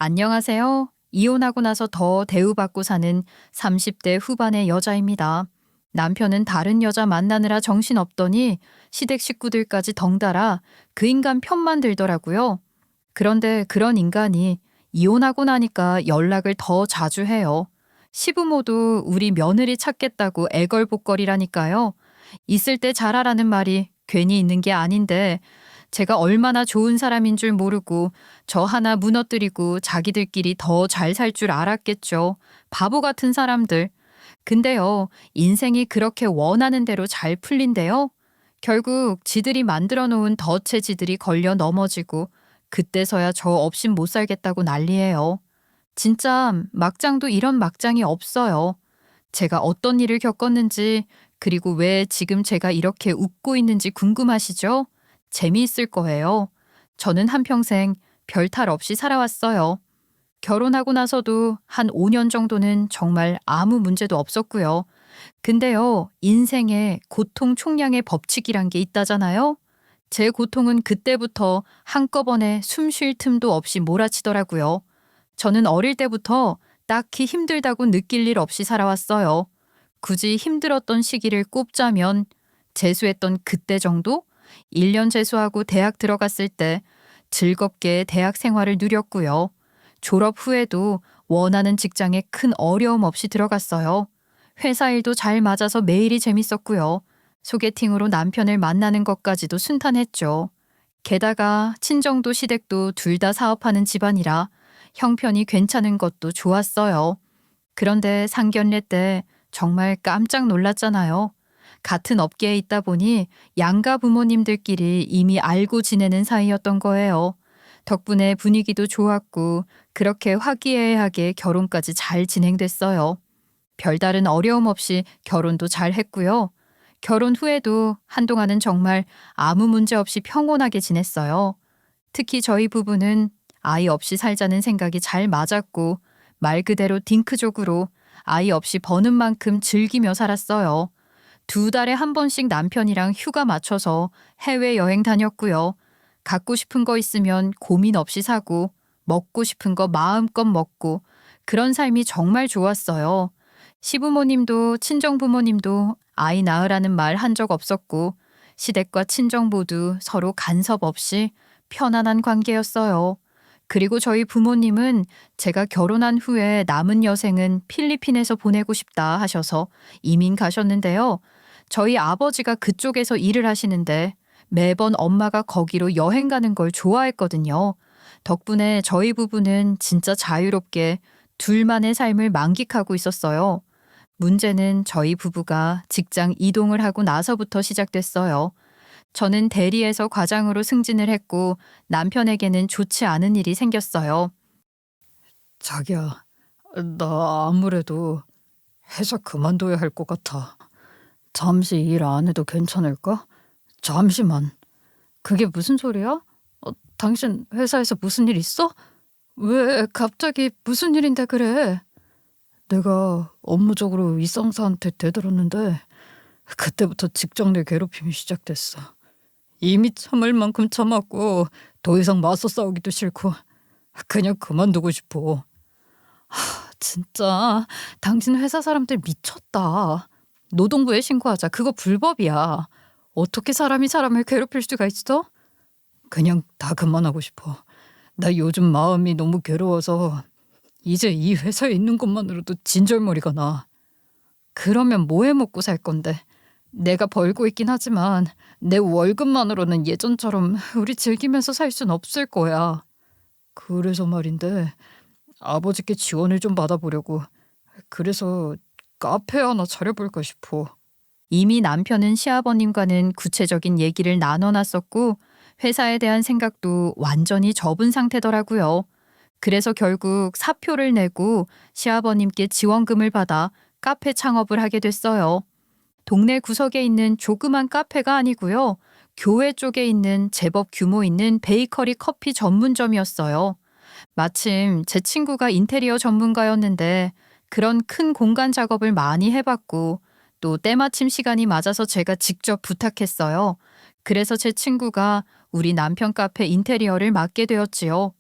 안녕하세요. 이혼하고 나서 더 대우받고 사는 30대 후반의 여자입니다. 남편은 다른 여자 만나느라 정신없더니 시댁 식구들까지 덩달아 그 인간 편만 들더라고요. 그런데 그런 인간이 이혼하고 나니까 연락을 더 자주 해요. 시부모도 우리 며느리 찾겠다고 애걸복걸이라니까요. 있을 때 잘하라는 말이 괜히 있는 게 아닌데 제가 얼마나 좋은 사람인 줄 모르고 저 하나 무너뜨리고 자기들끼리 더 잘 살 줄 알았겠죠. 바보 같은 사람들. 근데요, 인생이 그렇게 원하는 대로 잘 풀린대요. 결국 지들이 만들어 놓은 덫에 지들이 걸려 넘어지고 그때서야 저 없인 못 살겠다고 난리예요. 진짜 막장도 이런 막장이 없어요. 제가 어떤 일을 겪었는지 그리고 왜 지금 제가 이렇게 웃고 있는지 궁금하시죠? 재미있을 거예요. 저는 한평생 별탈 없이 살아왔어요. 결혼하고 나서도 한 5년 정도는 정말 아무 문제도 없었고요. 근데요, 인생에 고통 총량의 법칙이란 게 있다잖아요. 제 고통은 그때부터 한꺼번에 숨쉴 틈도 없이 몰아치더라고요. 저는 어릴 때부터 딱히 힘들다고 느낄 일 없이 살아왔어요. 굳이 힘들었던 시기를 꼽자면 재수했던 그때 정도? 1년 재수하고 대학 들어갔을 때 즐겁게 대학 생활을 누렸고요. 졸업 후에도 원하는 직장에 큰 어려움 없이 들어갔어요. 회사 일도 잘 맞아서 매일이 재밌었고요. 소개팅으로 남편을 만나는 것까지도 순탄했죠. 게다가 친정도 시댁도 둘 다 사업하는 집안이라 형편이 괜찮은 것도 좋았어요. 그런데 상견례 때 정말 깜짝 놀랐잖아요. 같은 업계에 있다 보니 양가 부모님들끼리 이미 알고 지내는 사이였던 거예요. 덕분에 분위기도 좋았고 그렇게 화기애애하게 결혼까지 잘 진행됐어요. 별다른 어려움 없이 결혼도 잘 했고요. 결혼 후에도 한동안은 정말 아무 문제 없이 평온하게 지냈어요. 특히 저희 부부는 아이 없이 살자는 생각이 잘 맞았고 말 그대로 딩크족으로 아이 없이 버는 만큼 즐기며 살았어요. 2달에 한 번씩 남편이랑 휴가 맞춰서 해외여행 다녔고요. 갖고 싶은 거 있으면 고민 없이 사고 먹고 싶은 거 마음껏 먹고 그런 삶이 정말 좋았어요. 시부모님도 친정부모님도 아이 낳으라는 말 한 적 없었고 시댁과 친정 모두 서로 간섭 없이 편안한 관계였어요. 그리고 저희 부모님은 제가 결혼한 후에 남은 여생은 필리핀에서 보내고 싶다 하셔서 이민 가셨는데요. 저희 아버지가 그쪽에서 일을 하시는데 매번 엄마가 거기로 여행 가는 걸 좋아했거든요. 덕분에 저희 부부는 진짜 자유롭게 둘만의 삶을 만끽하고 있었어요. 문제는 저희 부부가 직장 이동을 하고 나서부터 시작됐어요. 저는 대리에서 과장으로 승진을 했고 남편에게는 좋지 않은 일이 생겼어요. 자기야, 나 아무래도 회사 그만둬야 할 것 같아. 잠시 일 안 해도 괜찮을까? 잠시만. 그게 무슨 소리야? 당신 회사에서 무슨 일 있어? 왜 갑자기 무슨 일인데 그래? 내가 업무적으로 이 상사한테 대들었는데 그때부터 직장 내 괴롭힘이 시작됐어. 이미 참을 만큼 참았고 더 이상 맞서 싸우기도 싫고 그냥 그만두고 싶어. 진짜 당신 회사 사람들 미쳤다. 노동부에 신고하자. 그거 불법이야. 어떻게 사람이 사람을 괴롭힐 수가 있어? 그냥 다 그만하고 싶어. 나 요즘 마음이 너무 괴로워서 이제 이 회사에 있는 것만으로도 진절머리가 나. 그러면 뭐 해 먹고 살 건데? 내가 벌고 있긴 하지만 내 월급만으로는 예전처럼 우리 즐기면서 살 순 없을 거야. 그래서 말인데 아버지께 지원을 좀 받아보려고. 그래서 카페 하나 차려볼까 싶어. 이미 남편은 시아버님과는 구체적인 얘기를 나눠놨었고 회사에 대한 생각도 완전히 접은 상태더라고요. 그래서 결국 사표를 내고 시아버님께 지원금을 받아 카페 창업을 하게 됐어요. 동네 구석에 있는 조그만 카페가 아니고요. 교회 쪽에 있는 제법 규모 있는 베이커리 커피 전문점이었어요. 마침 제 친구가 인테리어 전문가였는데 그런 큰 공간 작업을 많이 해봤고 또 때마침 시간이 맞아서 제가 직접 부탁했어요. 그래서 제 친구가 우리 남편 카페 인테리어를 맡게 되었지요.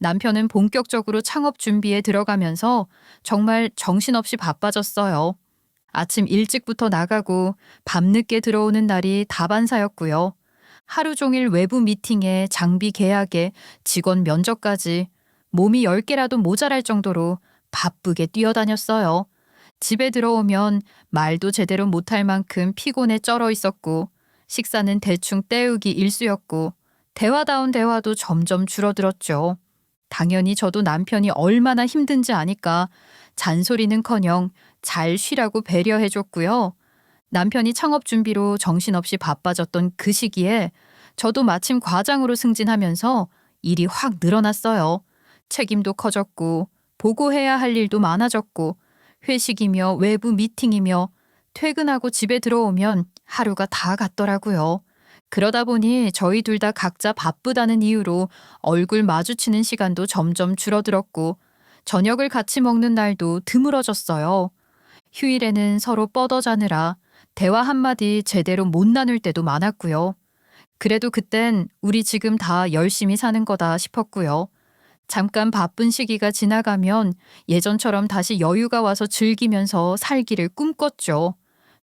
남편은 본격적으로 창업 준비에 들어가면서 정말 정신없이 바빠졌어요. 아침 일찍부터 나가고 밤늦게 들어오는 날이 다반사였고요. 하루 종일 외부 미팅에 장비 계약에 직원 면접까지 몸이 10개라도 모자랄 정도로 바쁘게 뛰어다녔어요. 집에 들어오면 말도 제대로 못할 만큼 피곤에 쩔어 있었고 식사는 대충 때우기 일쑤였고 대화다운 대화도 점점 줄어들었죠. 당연히 저도 남편이 얼마나 힘든지 아니까 잔소리는커녕 잘 쉬라고 배려해줬고요. 남편이 창업 준비로 정신없이 바빠졌던 그 시기에 저도 마침 과장으로 승진하면서 일이 확 늘어났어요. 책임도 커졌고 보고해야 할 일도 많아졌고 회식이며 외부 미팅이며 퇴근하고 집에 들어오면 하루가 다 갔더라고요. 그러다 보니 저희 둘 다 각자 바쁘다는 이유로 얼굴 마주치는 시간도 점점 줄어들었고 저녁을 같이 먹는 날도 드물어졌어요. 휴일에는 서로 뻗어 자느라 대화 한마디 제대로 못 나눌 때도 많았고요. 그래도 그땐 우리 지금 다 열심히 사는 거다 싶었고요. 잠깐 바쁜 시기가 지나가면 예전처럼 다시 여유가 와서 즐기면서 살기를 꿈꿨죠.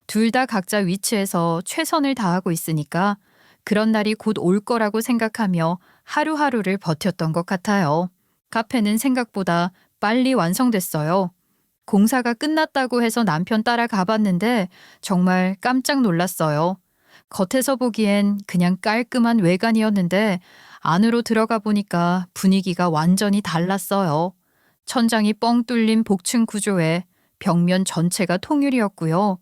둘 다 각자 위치에서 최선을 다하고 있으니까 그런 날이 곧 올 거라고 생각하며 하루하루를 버텼던 것 같아요. 카페는 생각보다 빨리 완성됐어요. 공사가 끝났다고 해서 남편 따라 가봤는데 정말 깜짝 놀랐어요. 겉에서 보기엔 그냥 깔끔한 외관이었는데 안으로 들어가 보니까 분위기가 완전히 달랐어요. 천장이 뻥 뚫린 복층 구조에 벽면 전체가 통유리였고요.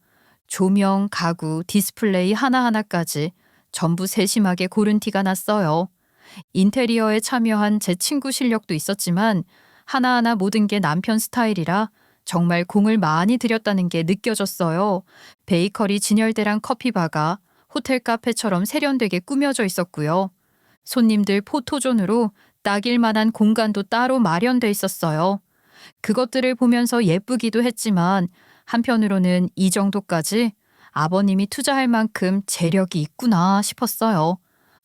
조명, 가구, 디스플레이 하나하나까지 전부 세심하게 고른 티가 났어요. 인테리어에 참여한 제 친구 실력도 있었지만 하나하나 모든 게 남편 스타일이라 정말 공을 많이 들였다는 게 느껴졌어요. 베이커리 진열대랑 커피바가 호텔 카페처럼 세련되게 꾸며져 있었고요. 손님들 포토존으로 딱일 만한 공간도 따로 마련돼 있었어요. 그것들을 보면서 예쁘기도 했지만 한편으로는 이 정도까지 아버님이 투자할 만큼 재력이 있구나 싶었어요.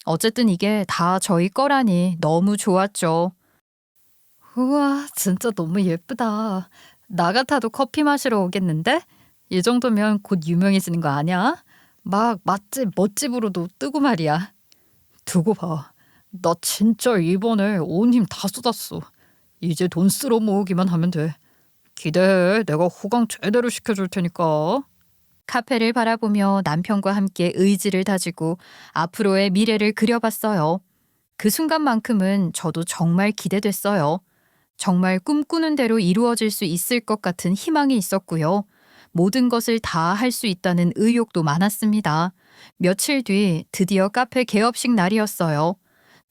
어쨌든 이게 다 저희 거라니 너무 좋았죠. 우와, 진짜 너무 예쁘다. 나 같아도 커피 마시러 오겠는데? 이 정도면 곧 유명해지는 거 아니야? 막 맛집, 멋집으로도 뜨고 말이야. 두고 봐. 나 진짜 이번에 온 힘 다 쏟았어. 이제 돈 쓸어 모으기만 하면 돼. 기대해. 내가 호강 제대로 시켜줄 테니까. 카페를 바라보며 남편과 함께 의지를 다지고 앞으로의 미래를 그려봤어요. 그 순간만큼은 저도 정말 기대됐어요. 정말 꿈꾸는 대로 이루어질 수 있을 것 같은 희망이 있었고요. 모든 것을 다 할 수 있다는 의욕도 많았습니다. 며칠 뒤 드디어 카페 개업식 날이었어요.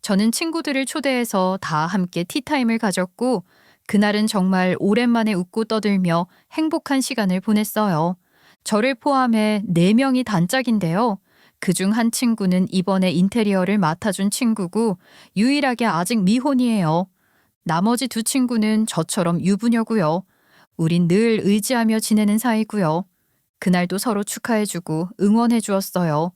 저는 친구들을 초대해서 다 함께 티타임을 가졌고 그날은 정말 오랜만에 웃고 떠들며 행복한 시간을 보냈어요. 저를 포함해 4명이 단짝인데요. 그중 한 친구는 이번에 인테리어를 맡아준 친구고 유일하게 아직 미혼이에요. 나머지 2 친구는 저처럼 유부녀고요. 우린 늘 의지하며 지내는 사이고요. 그날도 서로 축하해주고 응원해 주었어요.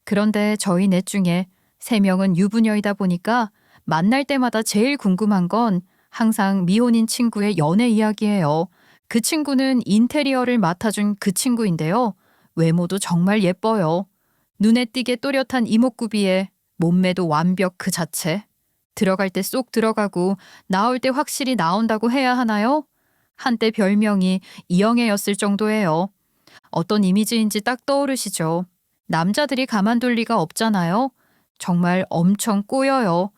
그런데 저희 넷 중에 3명은 유부녀이다 보니까 만날 때마다 제일 궁금한 건 항상 미혼인 친구의 연애 이야기예요. 그 친구는 인테리어를 맡아준 그 친구인데요. 외모도 정말 예뻐요. 눈에 띄게 또렷한 이목구비에 몸매도 완벽 그 자체. 들어갈 때 쏙 들어가고 나올 때 확실히 나온다고 해야 하나요? 한때 별명이 이영애였을 정도예요. 어떤 이미지인지 딱 떠오르시죠? 남자들이 가만둘 리가 없잖아요. 정말 엄청 꼬여요.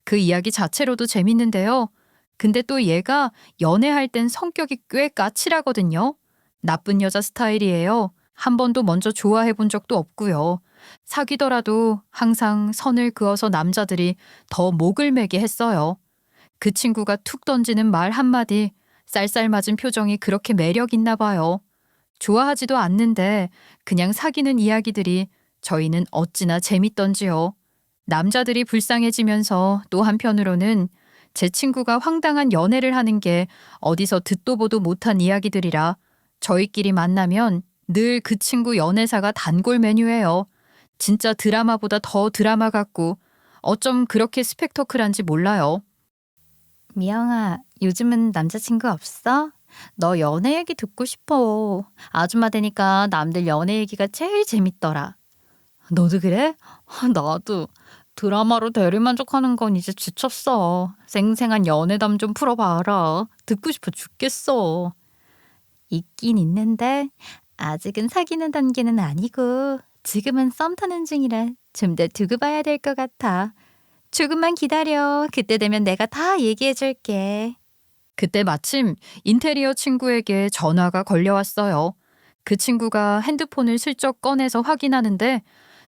그 이야기 자체로도 재밌는데요. 근데 또 얘가 연애할 땐 성격이 꽤 까칠하거든요. 나쁜 여자 스타일이에요. 한 번도 먼저 좋아해 본 적도 없고요. 사귀더라도 항상 선을 그어서 남자들이 더 목을 매게 했어요. 그 친구가 툭 던지는 말 한마디, 쌀쌀맞은 표정이 그렇게 매력 있나 봐요. 좋아하지도 않는데 그냥 사귀는 이야기들이 저희는 어찌나 재밌던지요. 남자들이 불쌍해지면서 또 한편으로는 제 친구가 황당한 연애를 하는 게 어디서 듣도 보도 못한 이야기들이라 저희끼리 만나면 늘 그 친구 연애사가 단골 메뉴예요. 진짜 드라마보다 더 드라마 같고 어쩜 그렇게 스펙터클한지 몰라요. 미영아, 요즘은 남자친구 없어? 너 연애 얘기 듣고 싶어. 아줌마 되니까 남들 연애 얘기가 제일 재밌더라. 너도 그래? 나도. 드라마로 대리만족하는 건 이제 지쳤어. 생생한 연애담 좀 풀어봐라. 듣고 싶어 죽겠어. 있긴 있는데 아직은 사귀는 단계는 아니고 지금은 썸 타는 중이라 좀 더 두고 봐야 될 것 같아. 조금만 기다려. 그때 되면 내가 다 얘기해 줄게. 그때 마침 인테리어 친구에게 전화가 걸려왔어요. 그 친구가 핸드폰을 슬쩍 꺼내서 확인하는데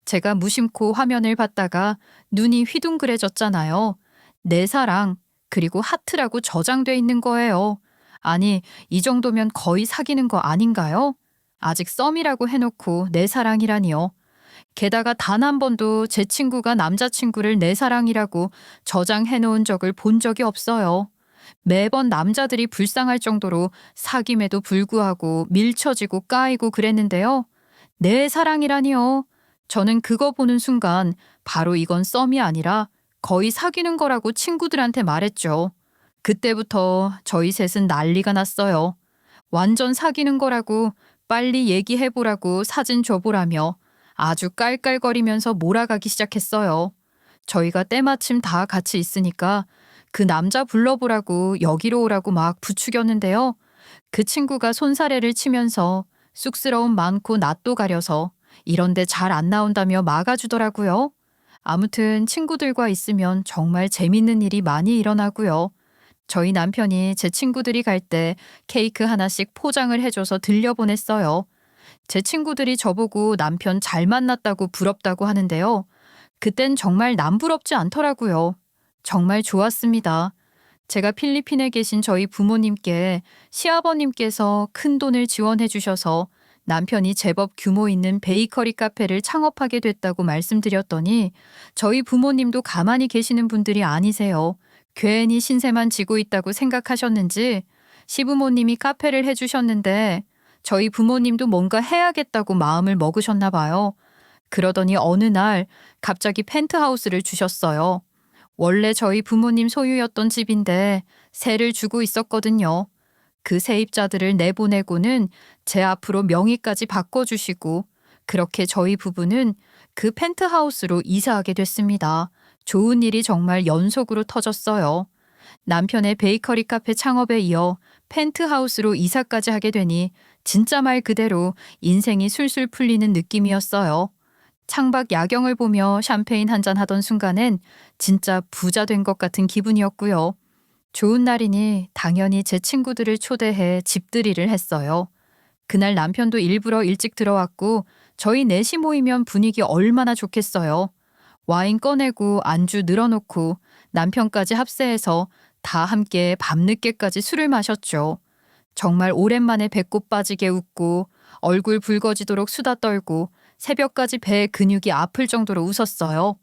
제가 무심코 화면을 봤다가 눈이 휘둥그레졌잖아요. 내 사랑, 그리고 하트라고 저장돼 있는 거예요. 아니, 이 정도면 거의 사귀는 거 아닌가요? 아직 썸이라고 해놓고 내 사랑이라니요. 게다가 단 한 번도 제 친구가 남자친구를 내 사랑이라고 저장해 놓은 적을 본 적이 없어요. 매번 남자들이 불쌍할 정도로 사귐에도 불구하고 밀쳐지고 까이고 그랬는데요. 내 사랑이라니요. 저는 그거 보는 순간 바로 이건 썸이 아니라 거의 사귀는 거라고 친구들한테 말했죠. 그때부터 저희 셋은 난리가 났어요. 완전 사귀는 거라고 빨리 얘기해보라고 사진 줘보라며 아주 깔깔거리면서 몰아가기 시작했어요. 저희가 때마침 다 같이 있으니까 그 남자 불러보라고 여기로 오라고 막 부추겼는데요. 그 친구가 손사래를 치면서 쑥스러움 많고 낯도 가려서 이런데 잘 안 나온다며 막아주더라고요. 아무튼 친구들과 있으면 정말 재밌는 일이 많이 일어나고요. 저희 남편이 제 친구들이 갈 때 케이크 하나씩 포장을 해줘서 들려보냈어요. 제 친구들이 저보고 남편 잘 만났다고 부럽다고 하는데요. 그땐 정말 남부럽지 않더라고요. 정말 좋았습니다. 제가 필리핀에 계신 저희 부모님께 시아버님께서 큰 돈을 지원해 주셔서 남편이 제법 규모 있는 베이커리 카페를 창업하게 됐다고 말씀드렸더니 저희 부모님도 가만히 계시는 분들이 아니세요. 괜히 신세만 지고 있다고 생각하셨는지 시부모님이 카페를 해주셨는데 저희 부모님도 뭔가 해야겠다고 마음을 먹으셨나 봐요. 그러더니 어느 날 갑자기 펜트하우스를 주셨어요. 원래 저희 부모님 소유였던 집인데 세를 주고 있었거든요. 그 세입자들을 내보내고는 제 앞으로 명의까지 바꿔주시고 그렇게 저희 부부는 그 펜트하우스로 이사하게 됐습니다. 좋은 일이 정말 연속으로 터졌어요. 남편의 베이커리 카페 창업에 이어 펜트하우스로 이사까지 하게 되니 진짜 말 그대로 인생이 술술 풀리는 느낌이었어요. 창밖 야경을 보며 샴페인 한잔 하던 순간엔 진짜 부자 된 것 같은 기분이었고요. 좋은 날이니 당연히 제 친구들을 초대해 집들이를 했어요. 그날 남편도 일부러 일찍 들어왔고 저희 넷이 모이면 분위기 얼마나 좋겠어요. 와인 꺼내고 안주 늘어놓고 남편까지 합세해서 다 함께 밤늦게까지 술을 마셨죠. 정말 오랜만에 배꼽 빠지게 웃고 얼굴 붉어지도록 수다 떨고 새벽까지 배에 근육이 아플 정도로 웃었어요.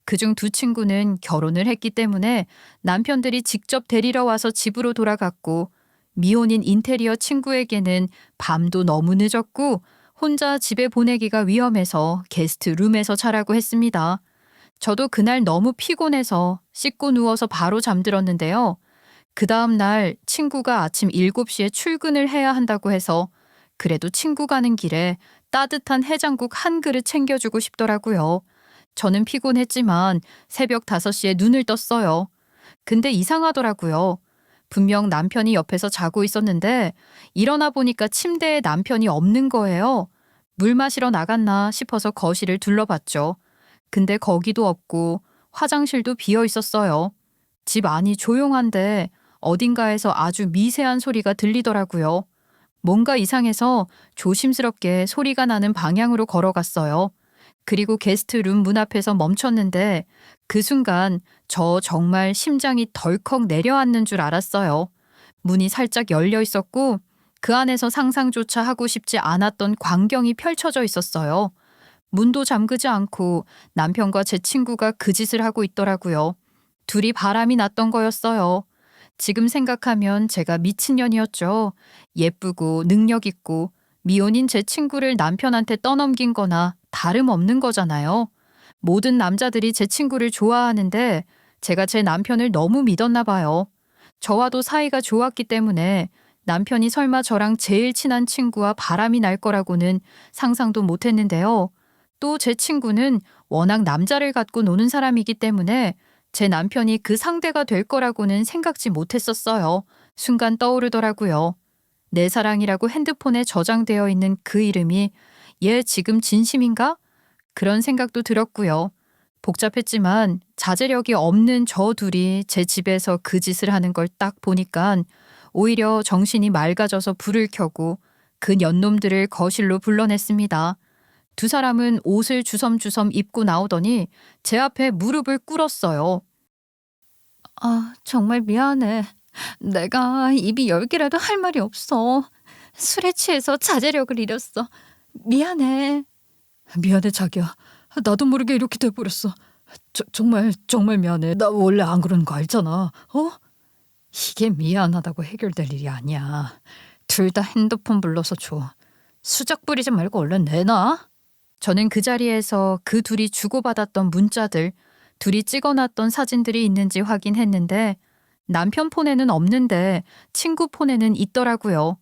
그중 두 친구는 결혼을 했기 때문에 남편들이 직접 데리러 와서 집으로 돌아갔고 미혼인 인테리어 친구에게는 밤도 너무 늦었고 혼자 집에 보내기가 위험해서 게스트 룸에서 자라고 했습니다. 저도 그날 너무 피곤해서 씻고 누워서 바로 잠들었는데요. 그 다음 날 친구가 아침 7시에 출근을 해야 한다고 해서 그래도 친구 가는 길에 따뜻한 해장국 한 그릇 챙겨주고 싶더라고요. 저는 피곤했지만 새벽 5시에 눈을 떴어요. 근데 이상하더라고요. 분명 남편이 옆에서 자고 있었는데 일어나 보니까 침대에 남편이 없는 거예요. 물 마시러 나갔나 싶어서 거실을 둘러봤죠. 근데 거기도 없고 화장실도 비어 있었어요. 집 안이 조용한데 어딘가에서 아주 미세한 소리가 들리더라고요. 뭔가 이상해서 조심스럽게 소리가 나는 방향으로 걸어갔어요. 그리고 게스트룸 문 앞에서 멈췄는데 그 순간 저 정말 심장이 덜컥 내려앉는 줄 알았어요. 문이 살짝 열려 있었고 그 안에서 상상조차 하고 싶지 않았던 광경이 펼쳐져 있었어요. 문도 잠그지 않고 남편과 제 친구가 그 짓을 하고 있더라고요. 둘이 바람이 났던 거였어요. 지금 생각하면 제가 미친년이었죠. 예쁘고 능력 있고 미혼인 제 친구를 남편한테 떠넘긴 거나 다름없는 거잖아요. 모든 남자들이 제 친구를 좋아하는데 제가 제 남편을 너무 믿었나 봐요. 저와도 사이가 좋았기 때문에 남편이 설마 저랑 제일 친한 친구와 바람이 날 거라고는 상상도 못했는데요. 또 제 친구는 워낙 남자를 갖고 노는 사람이기 때문에 제 남편이 그 상대가 될 거라고는 생각지 못했었어요. 순간 떠오르더라고요. 내 사랑이라고 핸드폰에 저장되어 있는 그 이름이 얘 지금 진심인가? 그런 생각도 들었고요. 복잡했지만 자제력이 없는 저 둘이 제 집에서 그 짓을 하는 걸 딱 보니까 오히려 정신이 맑아져서 불을 켜고 그 년놈들을 거실로 불러냈습니다. 두 사람은 옷을 주섬주섬 입고 나오더니 제 앞에 무릎을 꿇었어요. 아, 정말 미안해. 내가 입이 10개라도 할 말이 없어. 술에 취해서 자제력을 잃었어. 미안해. 미안해, 자기야. 나도 모르게 이렇게 돼버렸어. 정말 미안해. 나 원래 안 그러는 거 알잖아. 어? 이게 미안하다고 해결될 일이 아니야. 둘 다 핸드폰 불러서 줘. 수작 부리지 말고 얼른 내놔. 저는 그 자리에서 그 둘이 주고받았던 문자들, 둘이 찍어놨던 사진들이 있는지 확인했는데 남편 폰에는 없는데 친구 폰에는 있더라고요.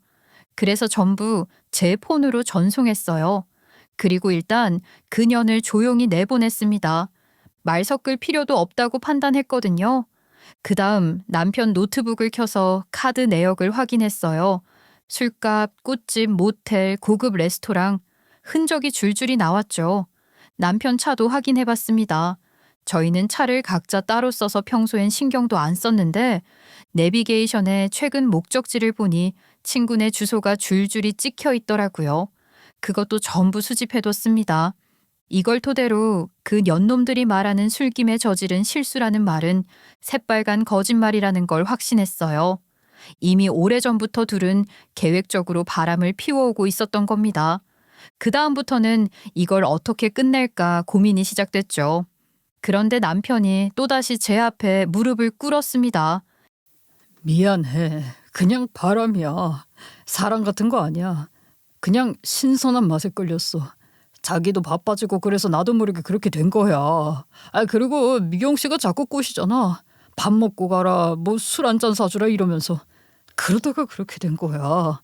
그래서 전부 제 폰으로 전송했어요. 그리고 일단 그년을 조용히 내보냈습니다. 말 섞을 필요도 없다고 판단했거든요. 그 다음 남편 노트북을 켜서 카드 내역을 확인했어요. 술값, 꽃집, 모텔, 고급 레스토랑, 흔적이 줄줄이 나왔죠. 남편 차도 확인해봤습니다. 저희는 차를 각자 따로 써서 평소엔 신경도 안 썼는데 내비게이션에 최근 목적지를 보니 친구네 주소가 줄줄이 찍혀 있더라고요. 그것도 전부 수집해뒀습니다. 이걸 토대로 그 년놈들이 말하는 술김에 저지른 실수라는 말은 새빨간 거짓말이라는 걸 확신했어요. 이미 오래전부터 둘은 계획적으로 바람을 피워오고 있었던 겁니다. 그 다음부터는 이걸 어떻게 끝낼까 고민이 시작됐죠. 그런데 남편이 또다시 제 앞에 무릎을 꿇었습니다. 미안해. 그냥 바람이야. 사랑 같은 거 아니야. 그냥 신선한 맛에 끌렸어. 자기도 바빠지고 그래서 나도 모르게 그렇게 된 거야. 아, 그리고 미경 씨가 자꾸 꼬시잖아. 밥 먹고 가라, 뭐 술 한 잔 사주라 이러면서. 그러다가 그렇게 된 거야.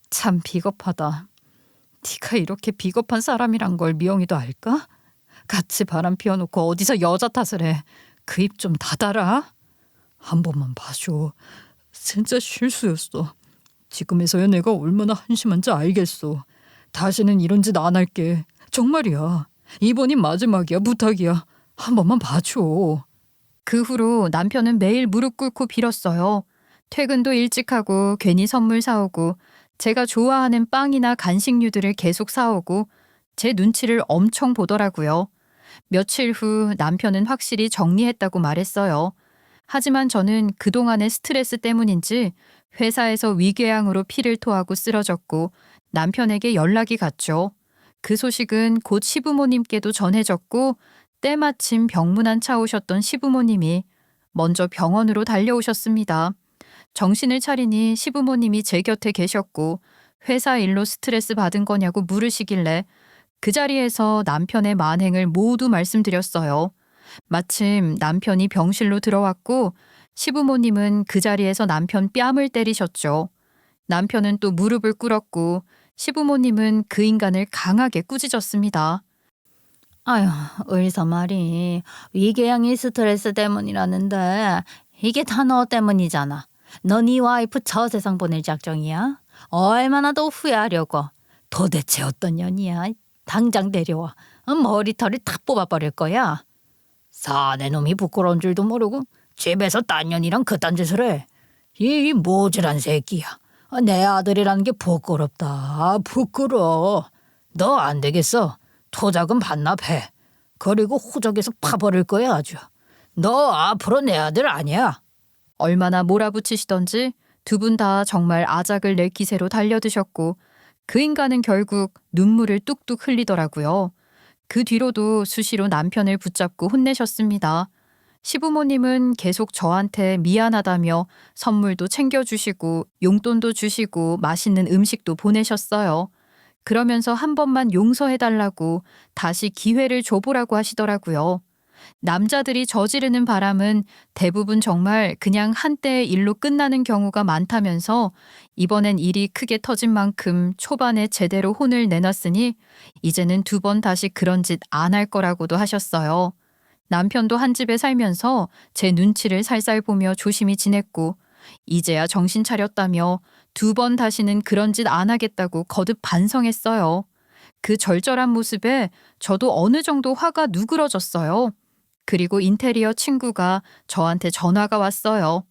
참 비겁하다. 네가 이렇게 비겁한 사람이란 걸 미영이도 알까? 같이 바람 피워놓고 어디서 여자 탓을 해. 그 입 좀 닫아라. 한 번만 봐줘. 진짜 실수였어. 지금에서야 내가 얼마나 한심한지 알겠어. 다시는 이런 짓 안 할게. 정말이야. 이번이 마지막이야. 부탁이야. 한 번만 봐줘. 그 후로 남편은 매일 무릎 꿇고 빌었어요. 퇴근도 일찍 하고 괜히 선물 사오고 제가 좋아하는 빵이나 간식류들을 계속 사오고 제 눈치를 엄청 보더라고요. 며칠 후 남편은 확실히 정리했다고 말했어요. 하지만 저는 그동안의 스트레스 때문인지 회사에서 위궤양으로 피를 토하고 쓰러졌고 남편에게 연락이 갔죠. 그 소식은 곧 시부모님께도 전해졌고 때마침 병문안 차 오셨던 시부모님이 먼저 병원으로 달려오셨습니다. 정신을 차리니 시부모님이 제 곁에 계셨고 회사 일로 스트레스 받은 거냐고 물으시길래 그 자리에서 남편의 만행을 모두 말씀드렸어요. 마침 남편이 병실로 들어왔고 시부모님은 그 자리에서 남편 뺨을 때리셨죠. 남편은 또 무릎을 꿇었고 시부모님은 그 인간을 강하게 꾸짖었습니다. 아휴, 의사 말이 위궤양이 스트레스 때문이라는데 이게 다 너 때문이잖아. 너 네 와이프 저 세상 보낼 작정이야? 얼마나 더 후회하려고. 도대체 어떤 년이야? 당장 데려와. 머리털을 다 뽑아버릴 거야. 사내 놈이 부끄러운 줄도 모르고 집에서 딴 년이랑 그딴 짓을 해. 이 모질한 새끼야. 내 아들이라는 게 부끄럽다. 부끄러워. 너 안 되겠어. 토자금 반납해. 그리고 호적에서 파버릴 거야 아주. 너 앞으로 내 아들 아니야. 얼마나 몰아붙이시던지 두 분 다 정말 아작을 낼 기세로 달려드셨고 그 인간은 결국 눈물을 뚝뚝 흘리더라고요. 그 뒤로도 수시로 남편을 붙잡고 혼내셨습니다. 시부모님은 계속 저한테 미안하다며 선물도 챙겨주시고 용돈도 주시고 맛있는 음식도 보내셨어요. 그러면서 한 번만 용서해달라고 다시 기회를 줘보라고 하시더라고요. 남자들이 저지르는 바람은 대부분 정말 그냥 한때의 일로 끝나는 경우가 많다면서 이번엔 일이 크게 터진 만큼 초반에 제대로 혼을 내놨으니 이제는 2번 다시 그런 짓 안 할 거라고도 하셨어요. 남편도 한 집에 살면서 제 눈치를 살살 보며 조심히 지냈고 이제야 정신 차렸다며 2번 다시는 그런 짓 안 하겠다고 거듭 반성했어요. 그 절절한 모습에 저도 어느 정도 화가 누그러졌어요. 그리고 인테리어 친구가 저한테 전화가 왔어요.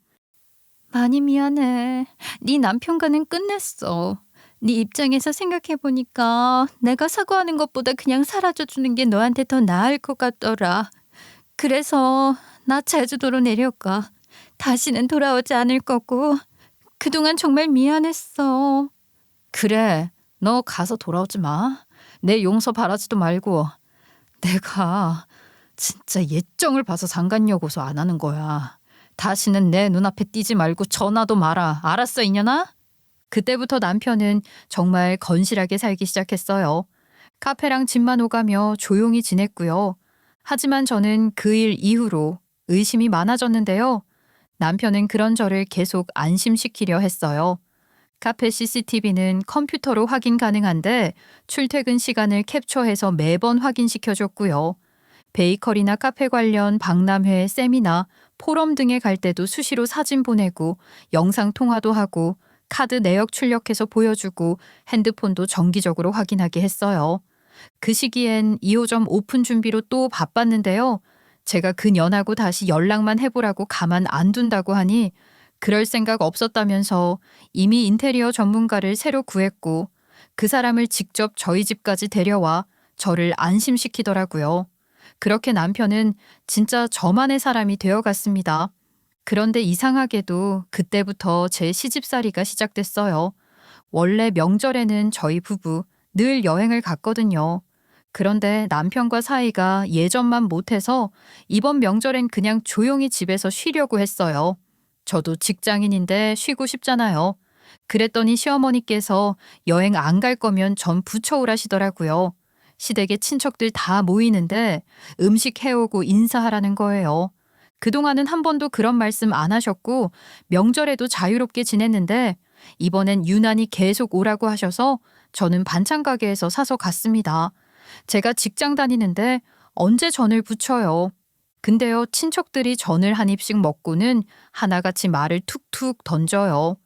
많이 미안해. 네 남편과는 끝냈어. 네 입장에서 생각해보니까 내가 사과하는 것보다 그냥 사라져주는 게 너한테 더 나을 것 같더라. 그래서 나 제주도로 내려가. 다시는 돌아오지 않을 거고 그동안 정말 미안했어. 그래, 너 가서 돌아오지 마. 내 용서 바라지도 말고. 내가 진짜 예정을 봐서 상간여고소 안 하는 거야. 다시는 내 눈앞에 띄지 말고 전화도 마라. 알았어, 이년아? 그때부터 남편은 정말 건실하게 살기 시작했어요. 카페랑 집만 오가며 조용히 지냈고요. 하지만 저는 그 일 이후로 의심이 많아졌는데요. 남편은 그런 저를 계속 안심시키려 했어요. 카페 CCTV는 컴퓨터로 확인 가능한데 출퇴근 시간을 캡처해서 매번 확인시켜줬고요. 베이커리나 카페 관련 박람회, 세미나, 포럼 등에 갈 때도 수시로 사진 보내고 영상 통화도 하고 카드 내역 출력해서 보여주고 핸드폰도 정기적으로 확인하게 했어요. 그 시기엔 2호점 오픈 준비로 또 바빴는데요. 제가 그년하고 다시 연락만 해보라고 가만 안 둔다고 하니 그럴 생각 없었다면서 이미 인테리어 전문가를 새로 구했고 그 사람을 직접 저희 집까지 데려와 저를 안심시키더라고요. 그렇게 남편은 진짜 저만의 사람이 되어갔습니다. 그런데 이상하게도 그때부터 제 시집살이가 시작됐어요. 원래 명절에는 저희 부부 늘 여행을 갔거든요. 그런데 남편과 사이가 예전만 못해서 이번 명절엔 그냥 조용히 집에서 쉬려고 했어요. 저도 직장인인데 쉬고 싶잖아요. 그랬더니 시어머니께서 여행 안 갈 거면 전 부처오라시더라고요. 시댁에 친척들 다 모이는데 음식 해오고 인사하라는 거예요. 그동안은 한 번도 그런 말씀 안 하셨고 명절에도 자유롭게 지냈는데 이번엔 유난히 계속 오라고 하셔서 저는 반찬 가게에서 사서 갔습니다. 제가 직장 다니는데 언제 전을 부쳐요. 근데요, 친척들이 전을 한 입씩 먹고는 하나같이 말을 툭툭 던져요.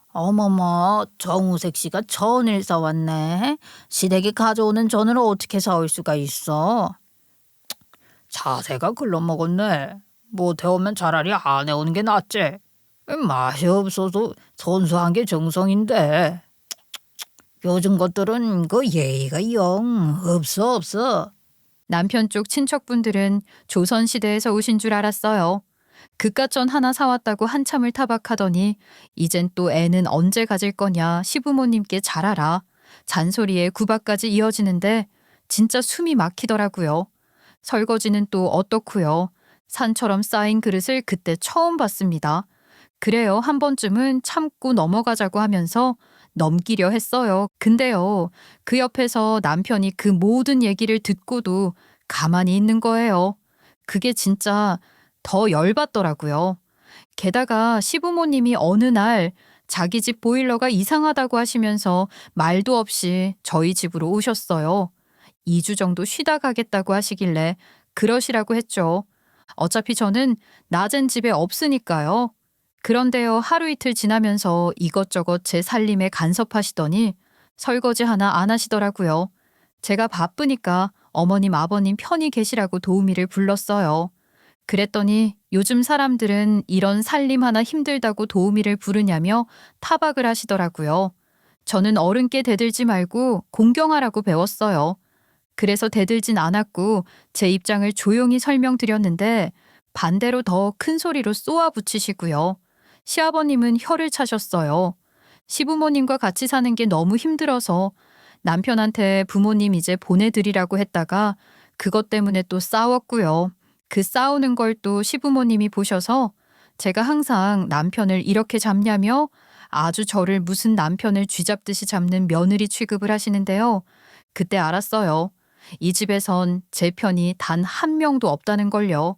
어머머, 정우색 씨가 전을 사왔네. 시댁이 가져오는 전을 어떻게 사올 수가 있어? 자세가 글러먹었네. 못해오면 차라리 안 해오는 게 낫지. 맛이 없어도 선수한 게 정성인데. 요즘 것들은 그 예의가 영 없어. 남편 쪽 친척분들은 조선시대에서 오신 줄 알았어요. 그깟전 하나 사왔다고 한참을 타박하더니 이젠 또 애는 언제 가질 거냐 시부모님께 잘하라. 잔소리에 구박까지 이어지는데 진짜 숨이 막히더라고요. 설거지는 또 어떻고요. 산처럼 쌓인 그릇을 그때 처음 봤습니다. 그래요, 한 번쯤은 참고 넘어가자고 하면서 넘기려 했어요. 근데요, 그 옆에서 남편이 그 모든 얘기를 듣고도 가만히 있는 거예요. 그게 진짜 더 열받더라고요. 게다가 시부모님이 어느 날 자기 집 보일러가 이상하다고 하시면서 말도 없이 저희 집으로 오셨어요. 2주 정도 쉬다 가겠다고 하시길래 그러시라고 했죠. 어차피 저는 낮엔 집에 없으니까요. 그런데요, 하루 이틀 지나면서 이것저것 제 살림에 간섭하시더니 설거지 하나 안 하시더라고요. 제가 바쁘니까 어머님, 아버님 편히 계시라고 도우미를 불렀어요. 그랬더니 요즘 사람들은 이런 살림 하나 힘들다고 도우미를 부르냐며 타박을 하시더라고요. 저는 어른께 대들지 말고 공경하라고 배웠어요. 그래서 대들진 않았고 제 입장을 조용히 설명드렸는데 반대로 더 큰 소리로 쏘아붙이시고요. 시아버님은 혀를 차셨어요. 시부모님과 같이 사는 게 너무 힘들어서 남편한테 부모님 이제 보내드리라고 했다가 그것 때문에 또 싸웠고요. 그 싸우는 걸 또 시부모님이 보셔서 제가 항상 남편을 이렇게 잡냐며 아주 저를 무슨 남편을 쥐잡듯이 잡는 며느리 취급을 하시는데요. 그때 알았어요. 이 집에선 제 편이 단 한 명도 없다는 걸요.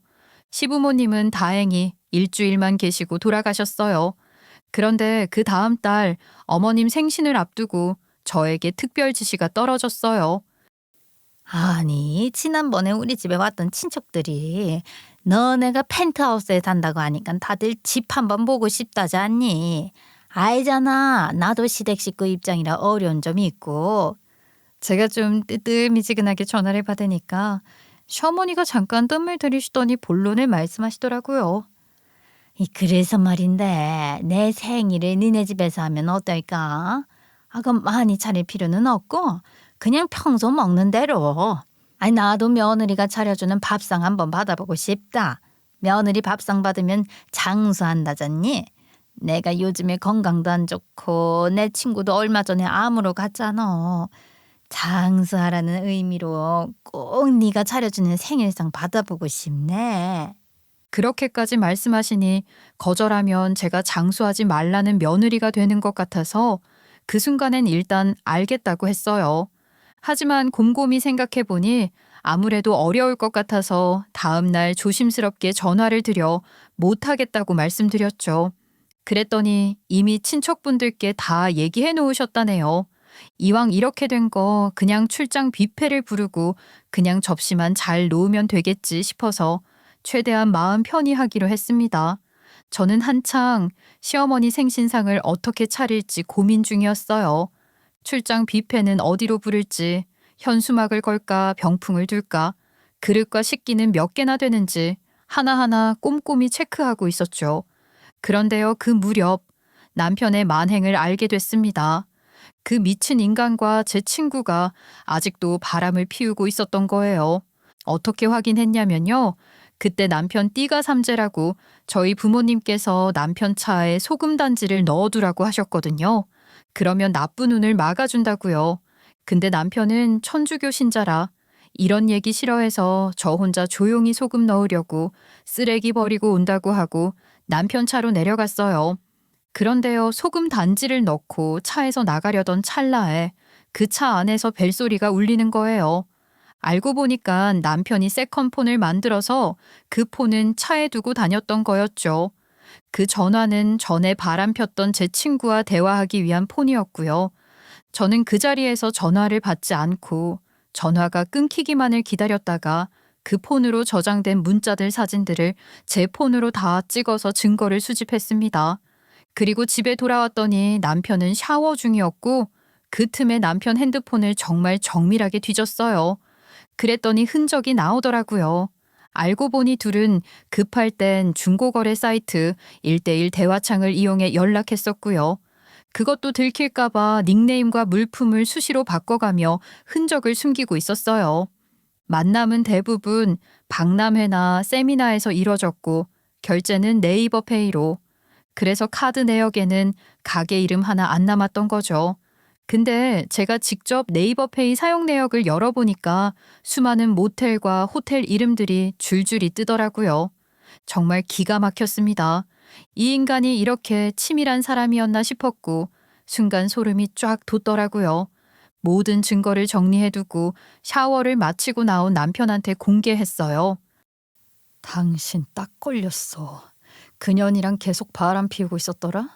시부모님은 다행히 일주일만 계시고 돌아가셨어요. 그런데 그 다음 달 어머님 생신을 앞두고 저에게 특별 지시가 떨어졌어요. 아니, 지난번에 우리 집에 왔던 친척들이 너네가 펜트하우스에 산다고 하니까 다들 집 한번 보고 싶다지 않니? 알잖아. 나도 시댁 식구 입장이라 어려운 점이 있고. 제가 좀 뜨뜻미지근하게 전화를 받으니까 시어머니가 잠깐 뜸을 들이시더니 본론을 말씀하시더라고요. 그래서 말인데 내 생일을 니네 집에서 하면 어떨까? 그럼 많이 차릴 필요는 없고 그냥 평소 먹는 대로. 아니, 나도 며느리가 차려주는 밥상 한번 받아보고 싶다. 며느리 밥상 받으면 장수한다잖니. 내가 요즘에 건강도 안 좋고 내 친구도 얼마 전에 암으로 갔잖아. 장수하라는 의미로 꼭 네가 차려주는 생일상 받아보고 싶네. 그렇게까지 말씀하시니 거절하면 제가 장수하지 말라는 며느리가 되는 것 같아서 그 순간엔 일단 알겠다고 했어요. 하지만 곰곰이 생각해 보니 아무래도 어려울 것 같아서 다음 날 조심스럽게 전화를 드려 못하겠다고 말씀드렸죠. 그랬더니 이미 친척분들께 다 얘기해 놓으셨다네요. 이왕 이렇게 된 거 그냥 출장 뷔페를 부르고 그냥 접시만 잘 놓으면 되겠지 싶어서 최대한 마음 편히 하기로 했습니다. 저는 한창 시어머니 생신상을 어떻게 차릴지 고민 중이었어요. 출장 뷔페는 어디로 부를지, 현수막을 걸까 병풍을 둘까, 그릇과 식기는 몇 개나 되는지 하나하나 꼼꼼히 체크하고 있었죠. 그런데요, 그 무렵 남편의 만행을 알게 됐습니다. 그 미친 인간과 제 친구가 아직도 바람을 피우고 있었던 거예요. 어떻게 확인했냐면요. 그때 남편 띠가 삼재라고 저희 부모님께서 남편 차에 소금 단지를 넣어두라고 하셨거든요. 그러면 나쁜 운을 막아준다고요. 근데 남편은 천주교 신자라 이런 얘기 싫어해서 저 혼자 조용히 소금 넣으려고 쓰레기 버리고 온다고 하고 남편 차로 내려갔어요. 그런데요, 소금 단지를 넣고 차에서 나가려던 찰나에 그 차 안에서 벨소리가 울리는 거예요. 알고 보니까 남편이 세컨폰을 만들어서 그 폰은 차에 두고 다녔던 거였죠. 그 전화는 전에 바람 폈던 제 친구와 대화하기 위한 폰이었고요. 저는 그 자리에서 전화를 받지 않고 전화가 끊기기만을 기다렸다가 그 폰으로 저장된 문자들 사진들을 제 폰으로 다 찍어서 증거를 수집했습니다. 그리고 집에 돌아왔더니 남편은 샤워 중이었고 그 틈에 남편 핸드폰을 정말 정밀하게 뒤졌어요. 그랬더니 흔적이 나오더라고요. 알고 보니 둘은 급할 땐 중고거래 사이트 1:1 대화창을 이용해 연락했었고요. 그것도 들킬까봐 닉네임과 물품을 수시로 바꿔가며 흔적을 숨기고 있었어요. 만남은 대부분 박람회나 세미나에서 이뤄졌고 결제는 네이버 페이로. 그래서 카드 내역에는 가게 이름 하나 안 남았던 거죠. 근데 제가 직접 네이버페이 사용 내역을 열어보니까 수많은 모텔과 호텔 이름들이 줄줄이 뜨더라고요. 정말 기가 막혔습니다. 이 인간이 이렇게 치밀한 사람이었나 싶었고 순간 소름이 쫙 돋더라고요. 모든 증거를 정리해두고 샤워를 마치고 나온 남편한테 공개했어요. 당신 딱 걸렸어. 그년이랑 계속 바람 피우고 있었더라?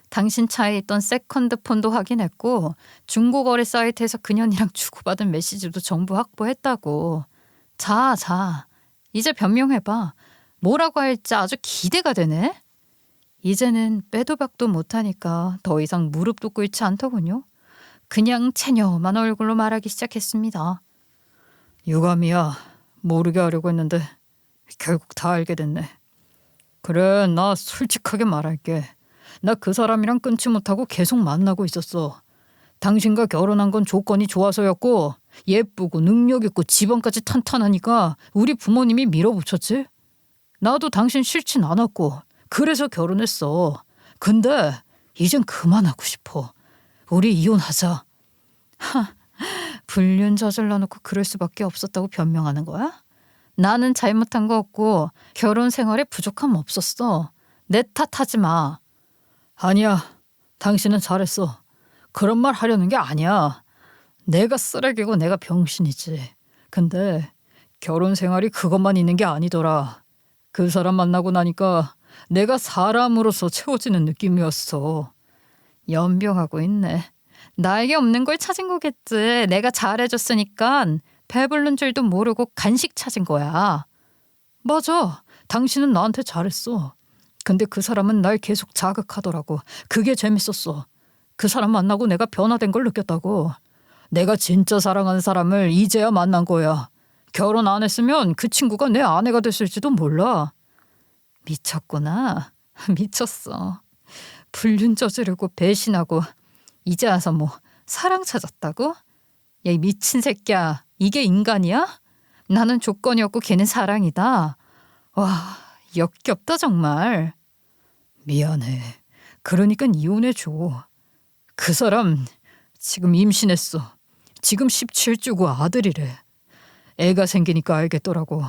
당신 차에 있던 세컨드 폰도 확인했고 중고거래 사이트에서 그년이랑 주고받은 메시지도 전부 확보했다고. 자, 이제 변명해봐. 뭐라고 할지 아주 기대가 되네. 이제는 빼도 박도 못하니까 더 이상 무릎도 꿇지 않더군요. 그냥 체념한 얼굴로 말하기 시작했습니다. 유감이야. 모르게 하려고 했는데 결국 다 알게 됐네. 그래, 나 솔직하게 말할게. 나 그 사람이랑 끊지 못하고 계속 만나고 있었어. 당신과 결혼한 건 조건이 좋아서였고 예쁘고 능력 있고 집안까지 탄탄하니까 우리 부모님이 밀어붙였지. 나도 당신 싫진 않았고 그래서 결혼했어. 근데 이젠 그만하고 싶어. 우리 이혼하자. 불륜 저질러 놓고 그럴 수밖에 없었다고 변명하는 거야? 나는 잘못한 거 없고 결혼 생활에 부족함 없었어. 내 탓하지 마. 아니야. 당신은 잘했어. 그런 말 하려는 게 아니야. 내가 쓰레기고 내가 병신이지. 근데 결혼 생활이 그것만 있는 게 아니더라. 그 사람 만나고 나니까 내가 사람으로서 채워지는 느낌이었어. 연병하고 있네. 나에게 없는 걸 찾은 거겠지. 내가 잘해줬으니까 배부른 줄도 모르고 간식 찾은 거야. 맞아. 당신은 나한테 잘했어. 근데 그 사람은 날 계속 자극하더라고. 그게 재밌었어. 그 사람 만나고 내가 변화된 걸 느꼈다고. 내가 진짜 사랑하는 사람을 이제야 만난 거야. 결혼 안 했으면 그 친구가 내 아내가 됐을지도 몰라. 미쳤구나. 미쳤어. 불륜 저지르고 배신하고 이제 와서 뭐 사랑 찾았다고? 야, 이 미친 새끼야. 이게 인간이야? 나는 조건이었고 걔는 사랑이다. 와, 역겹다 정말. 미안해. 그러니까 이혼해줘. 그 사람 지금 임신했어. 지금 17주고 아들이래. 애가 생기니까 알겠더라고.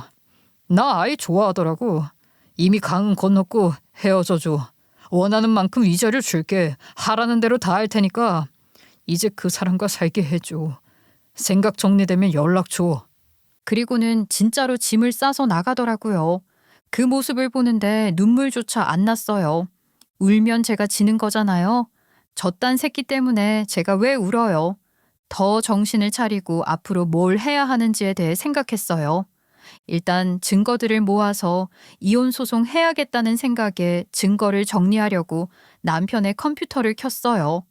나 아이 좋아하더라고. 이미 강은 건넜고 헤어져줘. 원하는 만큼 위자료 줄게. 하라는 대로 다 할 테니까 이제 그 사람과 살게 해줘. 생각 정리되면 연락 줘. 그리고는 진짜로 짐을 싸서 나가더라고요. 그 모습을 보는데 눈물조차 안 났어요. 울면 제가 지는 거잖아요. 저딴 새끼 때문에 제가 왜 울어요. 더 정신을 차리고 앞으로 뭘 해야 하는지에 대해 생각했어요. 일단 증거들을 모아서 이혼 소송 해야겠다는 생각에 증거를 정리하려고 남편의 컴퓨터를 켰어요.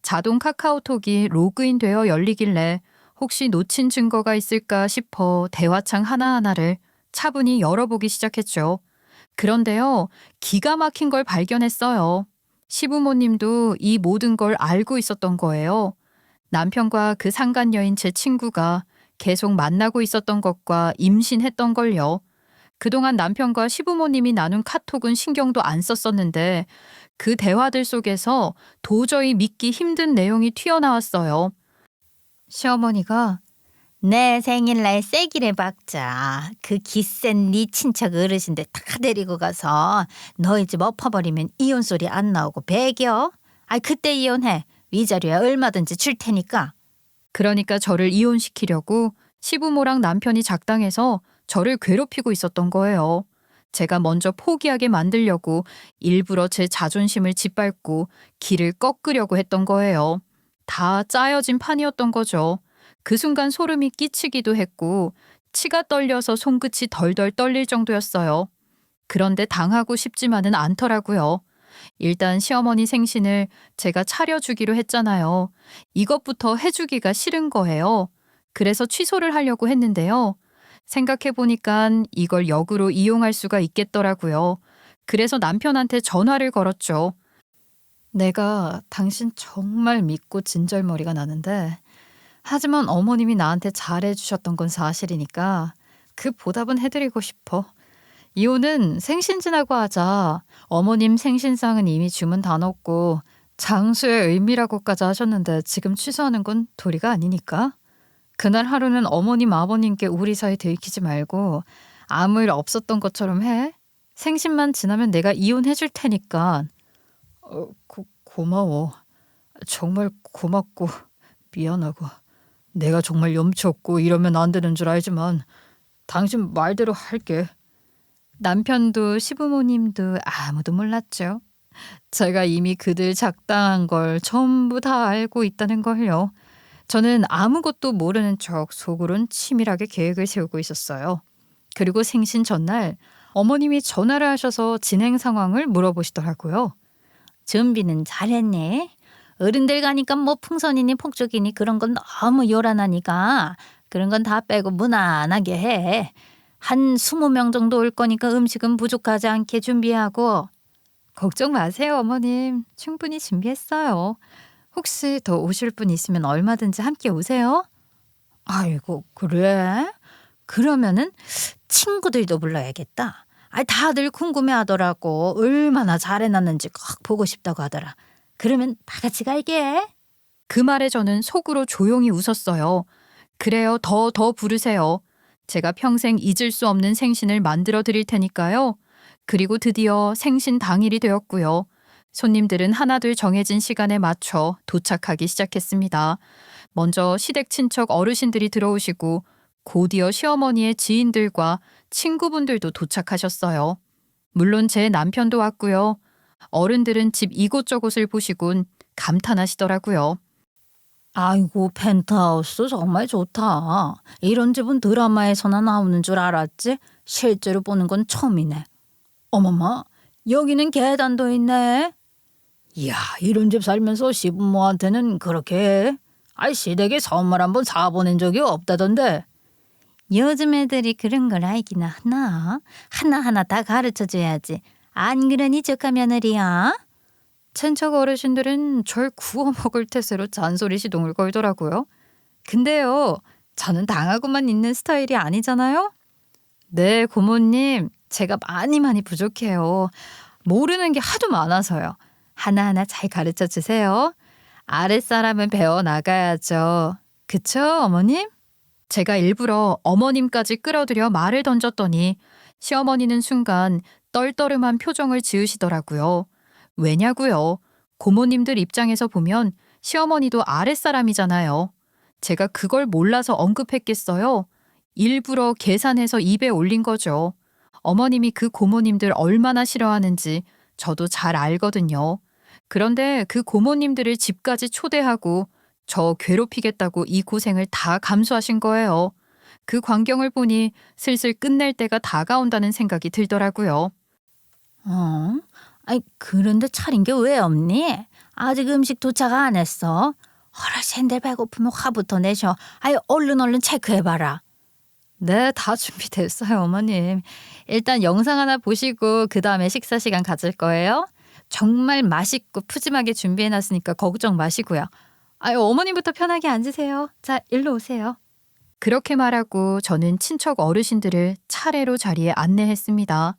자동 카카오톡이 로그인 되어 열리길래 혹시 놓친 증거가 있을까 싶어 대화창 하나하나를 차분히 열어보기 시작했죠. 그런데요, 기가 막힌 걸 발견했어요. 시부모님도 이 모든 걸 알고 있었던 거예요. 남편과 그 상간녀인 제 친구가 계속 만나고 있었던 것과 임신했던 걸요. 그동안 남편과 시부모님이 나눈 카톡은 신경도 안 썼었는데 그 대화들 속에서 도저히 믿기 힘든 내용이 튀어나왔어요. 시어머니가 내 생일날 세기를 박자. 그 기센 네 친척 어르신들 다 데리고 가서 너희 집 엎어버리면 이혼 소리 안 나오고 배겨. 아 그때 이혼해. 위자료야 얼마든지 줄 테니까. 그러니까 저를 이혼시키려고 시부모랑 남편이 작당해서 저를 괴롭히고 있었던 거예요. 제가 먼저 포기하게 만들려고 일부러 제 자존심을 짓밟고 길을 꺾으려고 했던 거예요. 다 짜여진 판이었던 거죠. 그 순간 소름이 끼치기도 했고 치가 떨려서 손끝이 덜덜 떨릴 정도였어요. 그런데 당하고 싶지만은 않더라고요. 일단 시어머니 생신을 제가 차려주기로 했잖아요. 이것부터 해주기가 싫은 거예요. 그래서 취소를 하려고 했는데요. 생각해보니까 이걸 역으로 이용할 수가 있겠더라고요. 그래서 남편한테 전화를 걸었죠. 내가 당신 정말 믿고 진절머리가 나는데 하지만 어머님이 나한테 잘해주셨던 건 사실이니까 그 보답은 해드리고 싶어. 이혼은 생신 지나고 하자. 어머님 생신상은 이미 주문 다 넣었고 장수의 의미라고까지 하셨는데 지금 취소하는 건 도리가 아니니까. 그날 하루는 어머님 아버님께 우리 사이 들키지 말고 아무 일 없었던 것처럼 해. 생신만 지나면 내가 이혼해 줄 테니까. 고마워. 정말 고맙고 미안하고 내가 정말 염치 없고 이러면 안 되는 줄 알지만 당신 말대로 할게. 남편도 시부모님도 아무도 몰랐죠. 제가 이미 그들 작당한 걸 전부 다 알고 있다는 걸요. 저는 아무것도 모르는 척 속으론 치밀하게 계획을 세우고 있었어요. 그리고 생신 전날 어머님이 전화를 하셔서 진행 상황을 물어보시더라고요. 준비는 잘했네. 어른들 가니까 뭐 풍선이니 폭죽이니 그런 건 너무 요란하니까 그런 건 다 빼고 무난하게 해. 한 20명 정도 올 거니까 음식은 부족하지 않게 준비하고. 걱정 마세요, 어머님. 충분히 준비했어요. 혹시 더 오실 분 있으면 얼마든지 함께 오세요. 아이고 그래? 그러면은 친구들도 불러야겠다. 아 다들 궁금해하더라고. 얼마나 잘해놨는지 꼭 보고 싶다고 하더라. 그러면 다 같이 갈게. 그 말에 저는 속으로 조용히 웃었어요. 그래요, 더 부르세요. 제가 평생 잊을 수 없는 생신을 만들어 드릴 테니까요. 그리고 드디어 생신 당일이 되었고요. 손님들은 하나둘 정해진 시간에 맞춰 도착하기 시작했습니다. 먼저 시댁 친척 어르신들이 들어오시고 곧이어 시어머니의 지인들과 친구분들도 도착하셨어요. 물론 제 남편도 왔고요. 어른들은 집 이곳저곳을 보시곤 감탄하시더라고요. 아이고, 펜트하우스 정말 좋다. 이런 집은 드라마에서나 나오는 줄 알았지? 실제로 보는 건 처음이네. 어머마, 여기는 계단도 있네. 이야, 이런 집 살면서 시부모한테는 그렇게 해? 아이, 시댁에 선물 한번 사보낸 적이 없다던데. 요즘 애들이 그런 걸 알긴 하나? 하나하나 다 가르쳐줘야지. 안 그러니 조카 며느리야? 친척 어르신들은 절 구워 먹을 태세로 잔소리 시동을 걸더라고요. 근데요, 저는 당하고만 있는 스타일이 아니잖아요. 네, 고모님, 제가 많이 부족해요. 모르는 게 하도 많아서요. 하나하나 잘 가르쳐 주세요. 아랫사람은 배워나가야죠. 그쵸, 어머님? 제가 일부러 어머님까지 끌어들여 말을 던졌더니 시어머니는 순간 떨떠름한 표정을 지으시더라고요. 왜냐고요? 고모님들 입장에서 보면 시어머니도 아랫사람이잖아요. 제가 그걸 몰라서 언급했겠어요? 일부러 계산해서 입에 올린 거죠. 어머님이 그 고모님들 얼마나 싫어하는지 저도 잘 알거든요. 그런데 그 고모님들을 집까지 초대하고 저 괴롭히겠다고 이 고생을 다 감수하신 거예요. 그 광경을 보니 슬슬 끝낼 때가 다가온다는 생각이 들더라고요. 아이, 그런데 차린 게 왜 없니? 아직 음식 도착 안 했어. 어르신들 배고프면 화부터 내셔. 아이, 얼른 체크해봐라. 네, 다 준비됐어요, 어머님. 일단 영상 하나 보시고 그 다음에 식사 시간 가질 거예요. 정말 맛있고 푸짐하게 준비해놨으니까 걱정 마시고요. 아유, 어머님부터 편하게 앉으세요. 자, 일로 오세요. 그렇게 말하고 저는 친척 어르신들을 차례로 자리에 안내했습니다.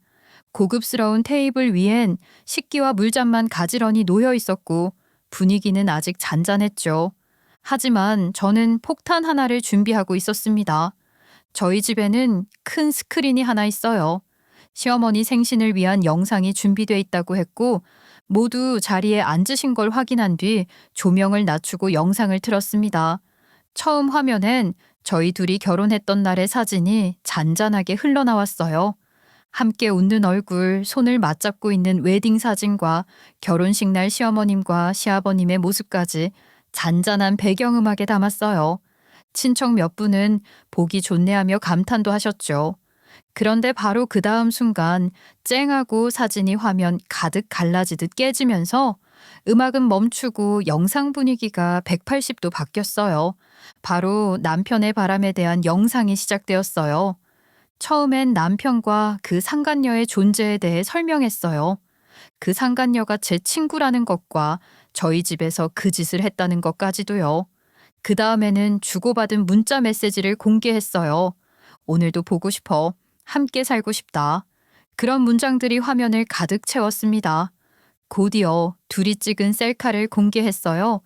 고급스러운 테이블 위엔 식기와 물잔만 가지런히 놓여 있었고 분위기는 아직 잔잔했죠. 하지만 저는 폭탄 하나를 준비하고 있었습니다. 저희 집에는 큰 스크린이 하나 있어요. 시어머니 생신을 위한 영상이 준비돼 있다고 했고 모두 자리에 앉으신 걸 확인한 뒤 조명을 낮추고 영상을 틀었습니다. 처음 화면엔 저희 둘이 결혼했던 날의 사진이 잔잔하게 흘러나왔어요. 함께 웃는 얼굴, 손을 맞잡고 있는 웨딩 사진과 결혼식 날 시어머님과 시아버님의 모습까지 잔잔한 배경음악에 담았어요. 친척 몇 분은 보기 좋네하며 감탄도 하셨죠. 그런데 바로 그 다음 순간 쨍하고 사진이 화면 가득 갈라지듯 깨지면서 음악은 멈추고 영상 분위기가 180도 바뀌었어요. 바로 남편의 바람에 대한 영상이 시작되었어요. 처음엔 남편과 그 상간녀의 존재에 대해 설명했어요. 그 상간녀가 제 친구라는 것과 저희 집에서 그 짓을 했다는 것까지도요. 그 다음에는 주고받은 문자 메시지를 공개했어요. 오늘도 보고 싶어. 함께 살고 싶다. 그런 문장들이 화면을 가득 채웠습니다. 곧이어 둘이 찍은 셀카를 공개했어요.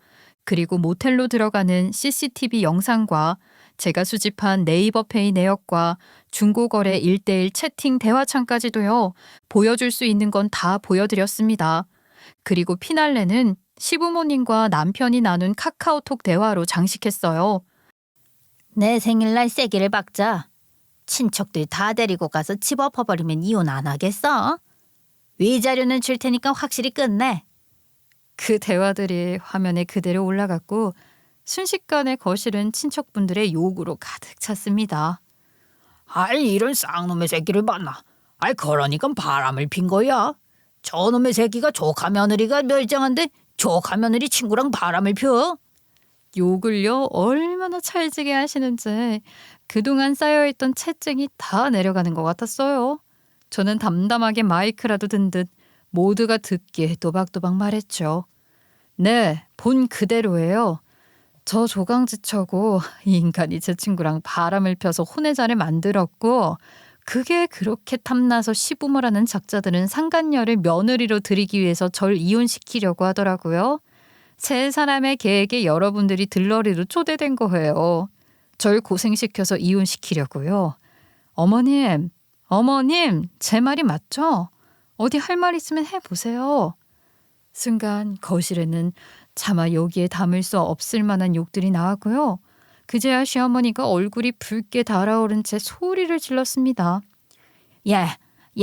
그리고 모텔로 들어가는 CCTV 영상과 제가 수집한 네이버페이 내역과 중고거래 1:1 채팅 대화창까지도요. 보여줄 수 있는 건 다 보여드렸습니다. 그리고 피날레는 시부모님과 남편이 나눈 카카오톡 대화로 장식했어요. 내 생일날 세기를 박자. 친척들 다 데리고 가서 집 엎어버리면 이혼 안 하겠어? 위자료는 줄 테니까 확실히 끝내. 그 대화들이 화면에 그대로 올라갔고 순식간에 거실은 친척분들의 욕으로 가득 찼습니다. 아이, 이런 쌍놈의 새끼를 만나. 아이, 그러니까 바람을 핀 거야. 저놈의 새끼가 조카 며느리가 멀쩡한데 조카 며느리 친구랑 바람을 펴? 욕을요 얼마나 찰지게 하시는지 그동안 쌓여있던 채증이 다 내려가는 것 같았어요. 저는 담담하게 마이크라도 든 듯 모두가 듣기에 또박또박 말했죠. 네, 본 그대로예요. 저 조강지처고 이 인간이 제 친구랑 바람을 펴서 혼외자를 만들었고 그게 그렇게 탐나서 시부모라는 작자들은 상간녀를 며느리로 들이기 위해서 절 이혼시키려고 하더라고요. 세 사람의 계획에 여러분들이 들러리로 초대된 거예요. 절 고생시켜서 이혼시키려고요. 어머님, 제 말이 맞죠? 어디 할 말 있으면 해보세요. 순간 거실에는 차마 여기에 담을 수 없을 만한 욕들이 나왔고요. 그제야 시어머니가 얼굴이 붉게 달아오른 채 소리를 질렀습니다. 얘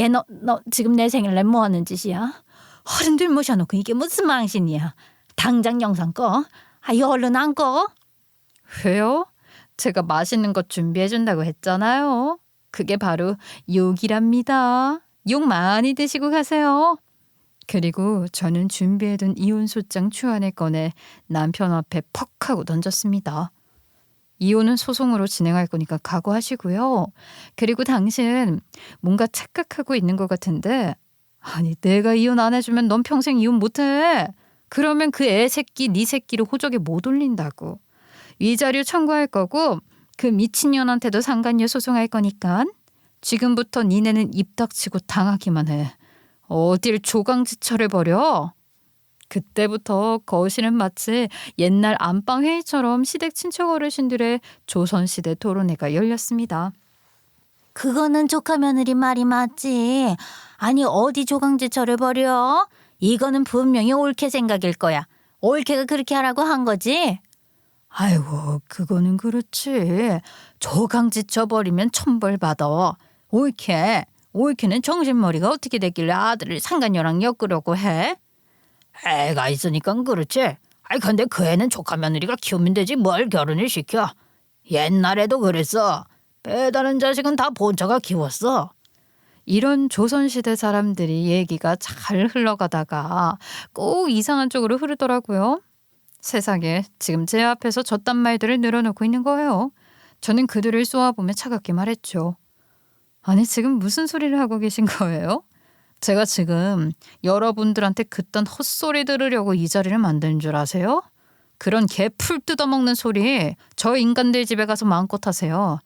너 지금 내 생일날 뭐 하는 짓이야? 어른들 모셔놓고 이게 무슨 망신이야? 당장 영상 꺼. 이거 얼른 안 꺼? 왜요? 제가 맛있는 것 준비해준다고 했잖아요. 그게 바로 욕이랍니다. 욕 많이 드시고 가세요. 그리고 저는 준비해둔 이혼 소장 추안을 꺼내 남편 앞에 퍽 하고 던졌습니다. 이혼은 소송으로 진행할 거니까 각오하시고요. 그리고 당신 뭔가 착각하고 있는 것 같은데, 아니 내가 이혼 안 해주면 넌 평생 이혼 못해. 그러면 그 애 새끼 네 새끼를 호적에 못 올린다고. 위자료 청구할 거고 그 미친년한테도 상간녀 소송할 거니까 지금부터 니네는 입 닥치고 당하기만 해. 어딜 조강지처를 벌여? 그때부터 거실은 마치 옛날 안방 회의처럼 시댁 친척 어르신들의 조선시대 토론회가 열렸습니다. 그거는 조카 며느리 말이 맞지. 아니 어디 조강지처를 버려? 이거는 분명히 올케 생각일 거야. 올케가 그렇게 하라고 한 거지. 아이고 그거는 그렇지. 조강지쳐 버리면 천벌 받아. 올케는 정신머리가 어떻게 됐길래 아들을 상간녀랑 엮으려고 해? 애가 있으니까 그렇지. 근데 그 애는 조카 며느리가 키우면 되지 뭘 결혼을 시켜. 옛날에도 그랬어. 배다른 자식은 다 본처가 키웠어. 이런 조선시대 사람들이 얘기가 잘 흘러가다가 꼭 이상한 쪽으로 흐르더라고요. 세상에 지금 제 앞에서 저딴 말들을 늘어놓고 있는 거예요. 저는 그들을 쏘아보며 차갑게 말했죠. 아니 지금 무슨 소리를 하고 계신 거예요? 제가 지금 여러분들한테 그딴 헛소리 들으려고 이 자리를 만든 줄 아세요? 그런 개 풀 뜯어먹는 소리 저 인간들 집에 가서 마음껏 하세요.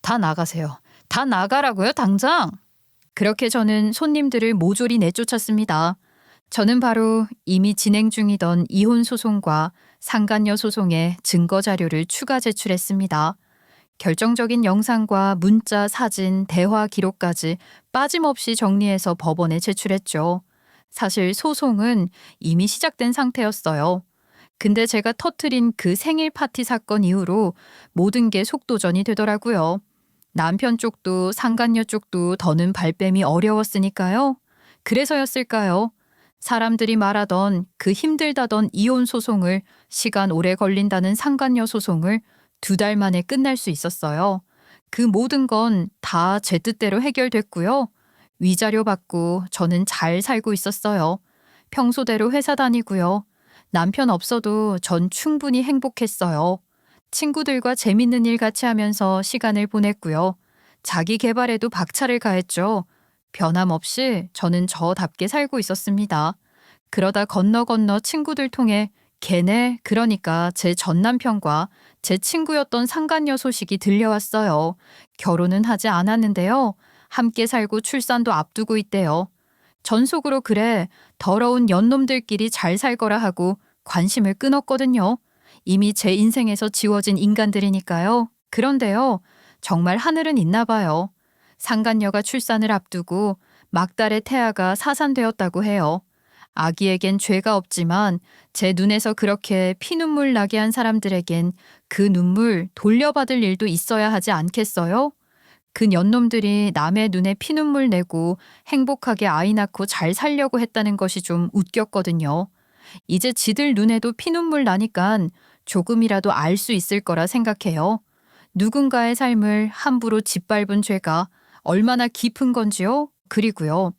다 나가세요. 다 나가라고요 당장. 그렇게 저는 손님들을 모조리 내쫓았습니다. 저는 바로 이미 진행 중이던 이혼 소송과 상간녀 소송의 증거 자료를 추가 제출했습니다. 결정적인 영상과 문자, 사진, 대화 기록까지 빠짐없이 정리해서 법원에 제출했죠. 사실 소송은 이미 시작된 상태였어요. 근데 제가 터트린 그 생일 파티 사건 이후로 모든 게 속도전이 되더라고요. 남편 쪽도 상간녀 쪽도 더는 발뺌이 어려웠으니까요. 그래서였을까요? 사람들이 말하던 그 힘들다던 이혼 소송을 시간 오래 걸린다는 상간녀 소송을 2달 만에 끝날 수 있었어요. 그 모든 건 다 제 뜻대로 해결됐고요. 위자료 받고 저는 잘 살고 있었어요. 평소대로 회사 다니고요. 남편 없어도 전 충분히 행복했어요. 친구들과 재밌는 일 같이 하면서 시간을 보냈고요. 자기 개발에도 박차를 가했죠. 변함없이 저는 저답게 살고 있었습니다. 그러다 건너 친구들 통해 걔네, 그러니까 제 전남편과 제 친구였던 상간녀 소식이 들려왔어요. 결혼은 하지 않았는데요. 함께 살고 출산도 앞두고 있대요. 전속으로 그래, 더러운 연놈들끼리 잘 살 거라 하고 관심을 끊었거든요. 이미 제 인생에서 지워진 인간들이니까요. 그런데요, 정말 하늘은 있나 봐요. 상간녀가 출산을 앞두고 막달의 태아가 사산되었다고 해요. 아기에겐 죄가 없지만 제 눈에서 그렇게 피눈물 나게 한 사람들에겐 그 눈물 돌려받을 일도 있어야 하지 않겠어요? 그 년놈들이 남의 눈에 피눈물 내고 행복하게 아이 낳고 잘 살려고 했다는 것이 좀 웃겼거든요. 이제 지들 눈에도 피눈물 나니깐 조금이라도 알 수 있을 거라 생각해요. 누군가의 삶을 함부로 짓밟은 죄가 얼마나 깊은 건지요? 그리고요.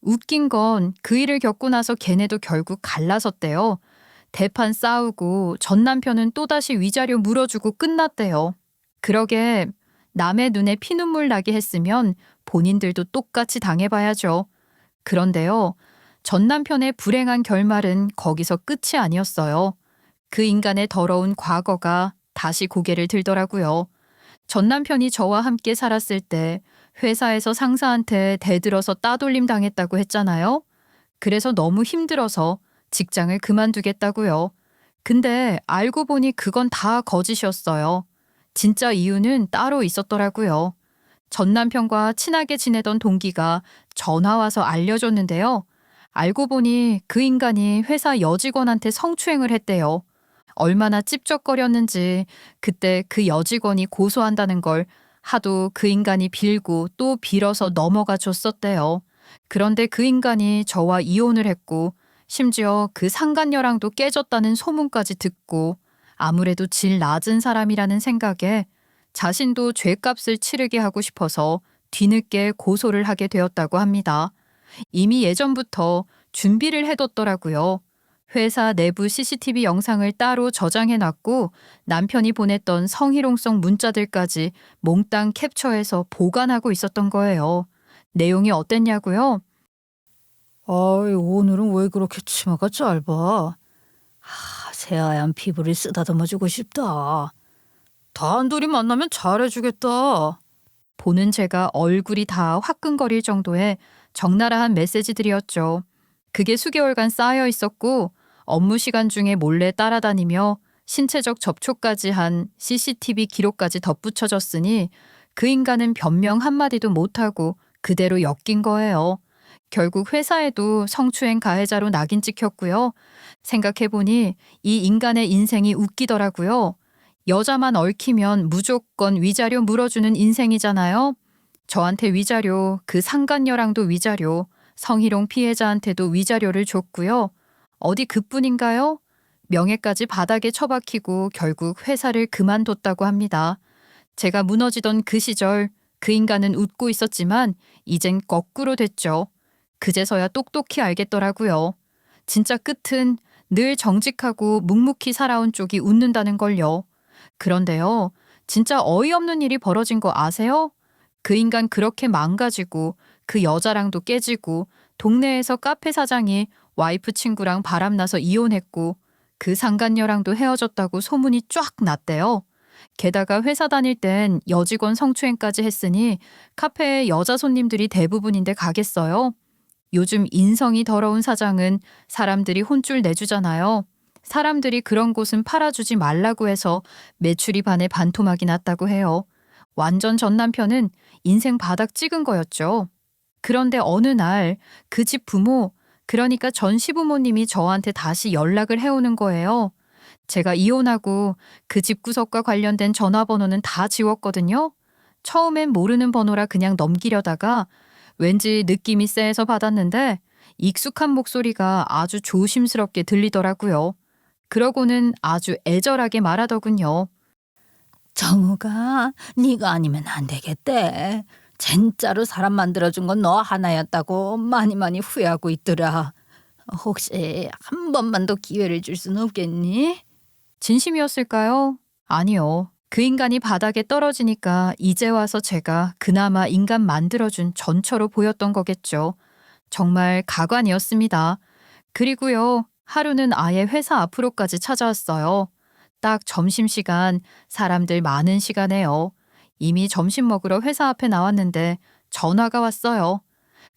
웃긴 건 그 일을 겪고 나서 걔네도 결국 갈라섰대요. 대판 싸우고 전 남편은 또다시 위자료 물어주고 끝났대요. 그러게 남의 눈에 피눈물 나게 했으면 본인들도 똑같이 당해봐야죠. 그런데요. 전 남편의 불행한 결말은 거기서 끝이 아니었어요. 그 인간의 더러운 과거가 다시 고개를 들더라고요. 전 남편이 저와 함께 살았을 때 회사에서 상사한테 대들어서 따돌림 당했다고 했잖아요. 그래서 너무 힘들어서 직장을 그만두겠다고요. 근데 알고 보니 그건 다 거짓이었어요. 진짜 이유는 따로 있었더라고요. 전 남편과 친하게 지내던 동기가 전화 와서 알려줬는데요. 알고 보니 그 인간이 회사 여직원한테 성추행을 했대요. 얼마나 찝쩍거렸는지 그때 그 여직원이 고소한다는 걸 하도 그 인간이 빌고 또 빌어서 넘어가 줬었대요. 그런데 그 인간이 저와 이혼을 했고 심지어 그 상간녀랑도 깨졌다는 소문까지 듣고 아무래도 질 낮은 사람이라는 생각에 자신도 죗값을 치르게 하고 싶어서 뒤늦게 고소를 하게 되었다고 합니다. 이미 예전부터 준비를 해뒀더라고요. 회사 내부 CCTV 영상을 따로 저장해놨고 남편이 보냈던 성희롱성 문자들까지 몽땅 캡처해서 보관하고 있었던 거예요. 내용이 어땠냐고요? 아이, 오늘은 왜 그렇게 치마가 짧아? 새하얀 피부를 쓰다듬어주고 싶다. 단둘이 만나면 잘해주겠다. 보는 제가 얼굴이 다 화끈거릴 정도의 적나라한 메시지들이었죠. 그게 수개월간 쌓여 있었고 업무 시간 중에 몰래 따라다니며 신체적 접촉까지 한 CCTV 기록까지 덧붙여졌으니 그 인간은 변명 한마디도 못하고 그대로 엮인 거예요. 결국 회사에도 성추행 가해자로 낙인 찍혔고요. 생각해보니 이 인간의 인생이 웃기더라고요. 여자만 얽히면 무조건 위자료 물어주는 인생이잖아요. 저한테 위자료, 그 상간녀랑도 위자료, 성희롱 피해자한테도 위자료를 줬고요. 어디 그뿐인가요? 명예까지 바닥에 처박히고 결국 회사를 그만뒀다고 합니다. 제가 무너지던 그 시절 그 인간은 웃고 있었지만 이젠 거꾸로 됐죠. 그제서야 똑똑히 알겠더라고요. 진짜 끝은 늘 정직하고 묵묵히 살아온 쪽이 웃는다는 걸요. 그런데요, 진짜 어이없는 일이 벌어진 거 아세요? 그 인간 그렇게 망가지고 그 여자랑도 깨지고 동네에서 카페 사장이 와이프 친구랑 바람나서 이혼했고 그 상간녀랑도 헤어졌다고 소문이 쫙 났대요. 게다가 회사 다닐 땐 여직원 성추행까지 했으니 카페에 여자 손님들이 대부분인데 가겠어요? 요즘 인성이 더러운 사장은 사람들이 혼쭐 내주잖아요. 사람들이 그런 곳은 팔아주지 말라고 해서 매출이 반에 반토막이 났다고 해요. 완전 전 남편은 인생 바닥 찍은 거였죠. 그런데 어느 날 그 집 부모, 그러니까 전 시부모님이 저한테 다시 연락을 해오는 거예요. 제가 이혼하고 그 집구석과 관련된 전화번호는 다 지웠거든요. 처음엔 모르는 번호라 그냥 넘기려다가 왠지 느낌이 쎄해서 받았는데 익숙한 목소리가 아주 조심스럽게 들리더라고요. 그러고는 아주 애절하게 말하더군요. 정우가 네가 아니면 안 되겠대. 진짜로 사람 만들어준 건 너 하나였다고 많이 후회하고 있더라. 혹시 한 번만 더 기회를 줄 수는 없겠니? 진심이었을까요? 아니요. 그 인간이 바닥에 떨어지니까 이제 와서 제가 그나마 인간 만들어준 전처로 보였던 거겠죠. 정말 가관이었습니다. 그리고요, 하루는 아예 회사 앞으로까지 찾아왔어요. 딱 점심시간, 사람들 많은 시간에요. 이미 점심 먹으러 회사 앞에 나왔는데 전화가 왔어요.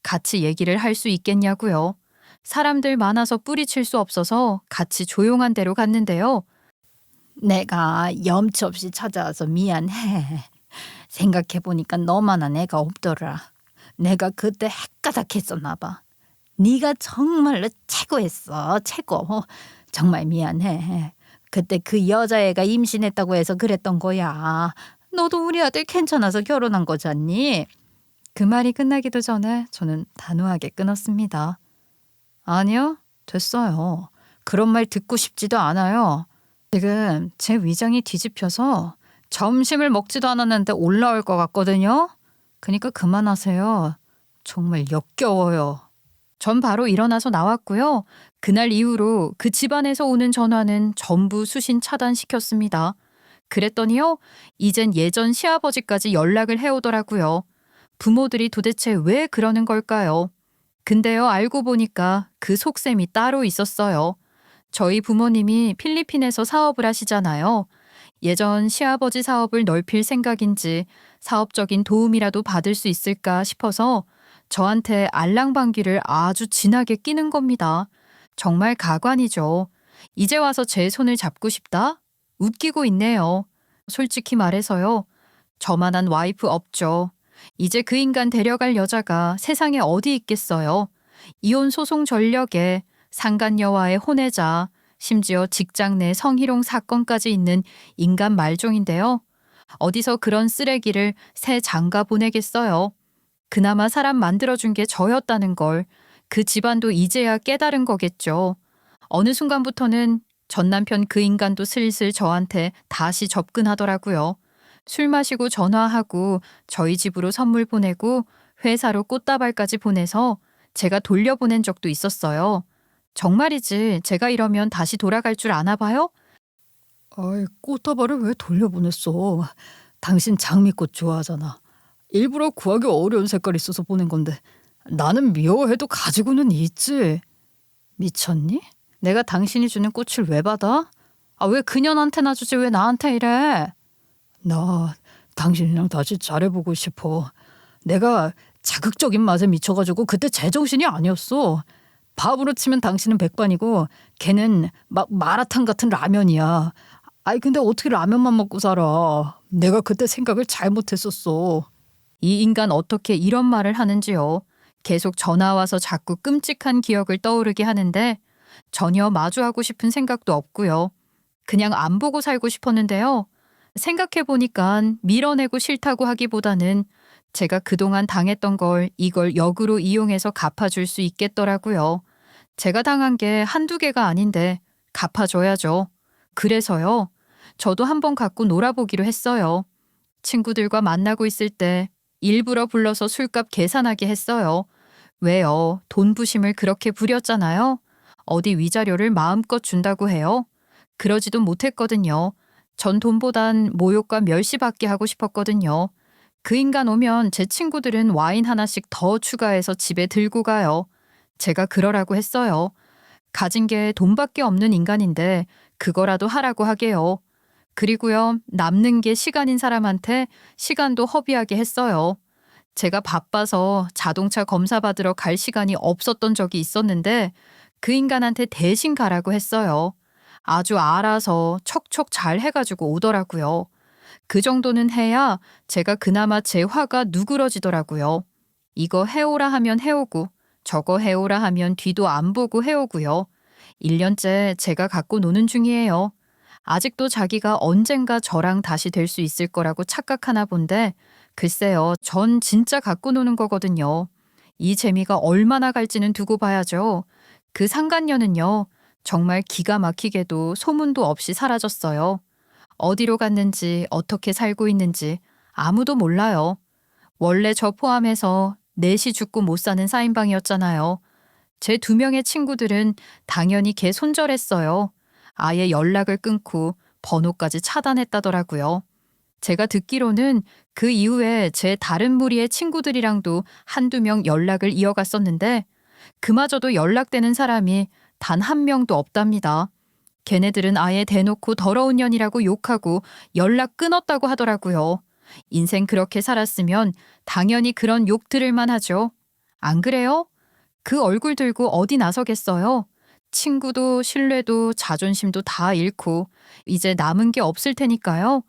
같이 얘기를 할 수 있겠냐고요. 사람들 많아서 뿌리칠 수 없어서 같이 조용한 데로 갔는데요. 내가 염치 없이 찾아와서 미안해. 생각해보니까 너만한 애가 없더라. 내가 그때 헷가닥했었나 봐. 네가 정말로 최고였어. 최고. 정말 미안해. 그때 그 여자애가 임신했다고 해서 그랬던 거야. 너도 우리 아들 괜찮아서 결혼한 거잖니? 그 말이 끝나기도 전에 저는 단호하게 끊었습니다. 아니요, 됐어요. 그런 말 듣고 싶지도 않아요. 지금 제 위장이 뒤집혀서 점심을 먹지도 않았는데 올라올 것 같거든요. 그러니까 그만하세요. 정말 역겨워요. 전 바로 일어나서 나왔고요. 그날 이후로 그 집안에서 오는 전화는 전부 수신 차단시켰습니다. 그랬더니요, 이젠 예전 시아버지까지 연락을 해오더라고요. 부모들이 도대체 왜 그러는 걸까요? 근데요, 알고 보니까 그 속셈이 따로 있었어요. 저희 부모님이 필리핀에서 사업을 하시잖아요. 예전 시아버지 사업을 넓힐 생각인지 사업적인 도움이라도 받을 수 있을까 싶어서 저한테 알랑방귀를 아주 진하게 끼는 겁니다. 정말 가관이죠. 이제 와서 제 손을 잡고 싶다? 웃기고 있네요. 솔직히 말해서요. 저만한 와이프 없죠. 이제 그 인간 데려갈 여자가 세상에 어디 있겠어요. 이혼 소송 전력에 상간녀와의 혼외자, 심지어 직장 내 성희롱 사건까지 있는 인간 말종인데요. 어디서 그런 쓰레기를 새 장가 보내겠어요. 그나마 사람 만들어준 게 저였다는 걸 그 집안도 이제야 깨달은 거겠죠. 어느 순간부터는 전 남편 그 인간도 슬슬 저한테 다시 접근하더라고요. 술 마시고 전화하고 저희 집으로 선물 보내고 회사로 꽃다발까지 보내서 제가 돌려보낸 적도 있었어요. 정말이지 제가 이러면 다시 돌아갈 줄 아나 봐요? 아이, 꽃다발을 왜 돌려보냈어? 당신 장미꽃 좋아하잖아. 일부러 구하기 어려운 색깔 있어서 보낸 건데 나는 미워해도 가지고는 있지. 미쳤니? 내가 당신이 주는 꽃을 왜 받아? 아, 왜 그년한테나 주지 왜 나한테 이래? 나 당신이랑 다시 잘해보고 싶어. 내가 자극적인 맛에 미쳐가지고 그때 제정신이 아니었어. 밥으로 치면 당신은 백반이고 걔는 막 마라탕 같은 라면이야. 아이, 근데 어떻게 라면만 먹고 살아? 내가 그때 생각을 잘못했었어. 이 인간 어떻게 이런 말을 하는지요. 계속 전화 와서 자꾸 끔찍한 기억을 떠오르게 하는데 전혀 마주하고 싶은 생각도 없고요. 그냥 안 보고 살고 싶었는데요. 생각해보니까 밀어내고 싫다고 하기보다는 제가 그동안 당했던 걸 이걸 역으로 이용해서 갚아줄 수 있겠더라고요. 제가 당한 게 한두 개가 아닌데 갚아줘야죠. 그래서요. 저도 한번 갖고 놀아보기로 했어요. 친구들과 만나고 있을 때 일부러 불러서 술값 계산하게 했어요. 왜요? 돈 부심을 그렇게 부렸잖아요. 어디 위자료를 마음껏 준다고 해요? 그러지도 못했거든요. 전 돈보단 모욕과 멸시받게 하고 싶었거든요. 그 인간 오면 제 친구들은 와인 하나씩 더 추가해서 집에 들고 가요. 제가 그러라고 했어요. 가진 게 돈밖에 없는 인간인데 그거라도 하라고 하게요. 그리고요, 남는 게 시간인 사람한테 시간도 허비하게 했어요. 제가 바빠서 자동차 검사 받으러 갈 시간이 없었던 적이 있었는데 그 인간한테 대신 가라고 했어요. 아주 알아서 척척 잘 해가지고 오더라고요. 그 정도는 해야 제가 그나마 제 화가 누그러지더라고요. 이거 해오라 하면 해오고 저거 해오라 하면 뒤도 안 보고 해오고요. 1년째 제가 갖고 노는 중이에요. 아직도 자기가 언젠가 저랑 다시 될 수 있을 거라고 착각하나 본데 글쎄요, 전 진짜 갖고 노는 거거든요. 이 재미가 얼마나 갈지는 두고 봐야죠. 그 상간녀는요, 정말 기가 막히게도 소문도 없이 사라졌어요. 어디로 갔는지 어떻게 살고 있는지 아무도 몰라요. 원래 저 포함해서 넷이 죽고 못 사는 4인방이었잖아요. 제 2명의 친구들은 당연히 걔 손절했어요. 아예 연락을 끊고 번호까지 차단했다더라고요. 제가 듣기로는 그 이후에 제 다른 무리의 친구들이랑도 한두 명 연락을 이어갔었는데 그마저도 연락되는 사람이 단 한 명도 없답니다. 걔네들은 아예 대놓고 더러운 년이라고 욕하고 연락 끊었다고 하더라고요. 인생 그렇게 살았으면 당연히 그런 욕 들을만 하죠. 안 그래요? 그 얼굴 들고 어디 나서겠어요? 친구도 신뢰도 자존심도 다 잃고 이제 남은 게 없을 테니까요.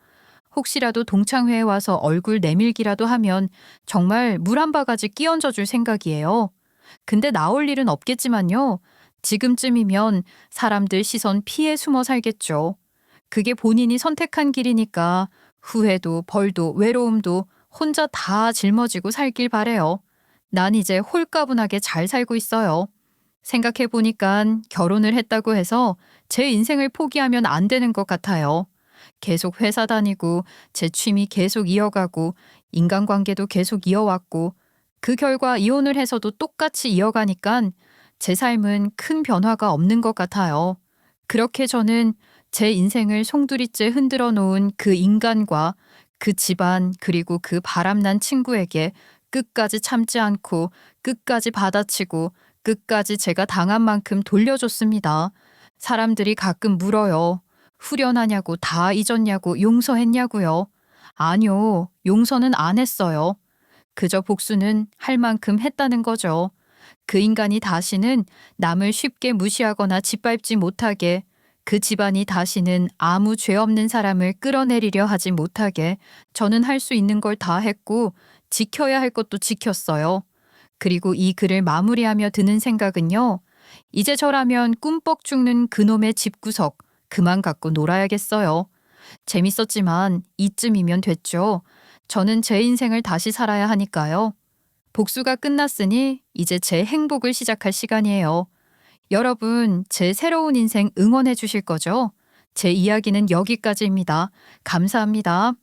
혹시라도 동창회에 와서 얼굴 내밀기라도 하면 정말 물 한 바가지 끼얹어 줄 생각이에요. 근데 나올 일은 없겠지만요. 지금쯤이면 사람들 시선 피해 숨어 살겠죠. 그게 본인이 선택한 길이니까 후회도 벌도 외로움도 혼자 다 짊어지고 살길 바래요. 난 이제 홀가분하게 잘 살고 있어요. 생각해보니까 결혼을 했다고 해서 제 인생을 포기하면 안 되는 것 같아요. 계속 회사 다니고 제 취미 계속 이어가고 인간관계도 계속 이어왔고 그 결과 이혼을 해서도 똑같이 이어가니까 제 삶은 큰 변화가 없는 것 같아요. 그렇게 저는 제 인생을 송두리째 흔들어 놓은 그 인간과 그 집안 그리고 그 바람난 친구에게 끝까지 참지 않고 끝까지 받아치고 끝까지 제가 당한 만큼 돌려줬습니다. 사람들이 가끔 물어요. 후련하냐고 다 잊었냐고 용서했냐고요. 아니요. 용서는 안 했어요. 그저 복수는 할 만큼 했다는 거죠. 그 인간이 다시는 남을 쉽게 무시하거나 짓밟지 못하게 그 집안이 다시는 아무 죄 없는 사람을 끌어내리려 하지 못하게 저는 할 수 있는 걸 다 했고 지켜야 할 것도 지켰어요. 그리고 이 글을 마무리하며 드는 생각은요. 이제 저라면 꿈뻑 죽는 그놈의 집구석 그만 갖고 놀아야겠어요. 재밌었지만 이쯤이면 됐죠. 저는 제 인생을 다시 살아야 하니까요. 복수가 끝났으니 이제 제 행복을 시작할 시간이에요. 여러분, 제 새로운 인생 응원해 주실 거죠? 제 이야기는 여기까지입니다. 감사합니다.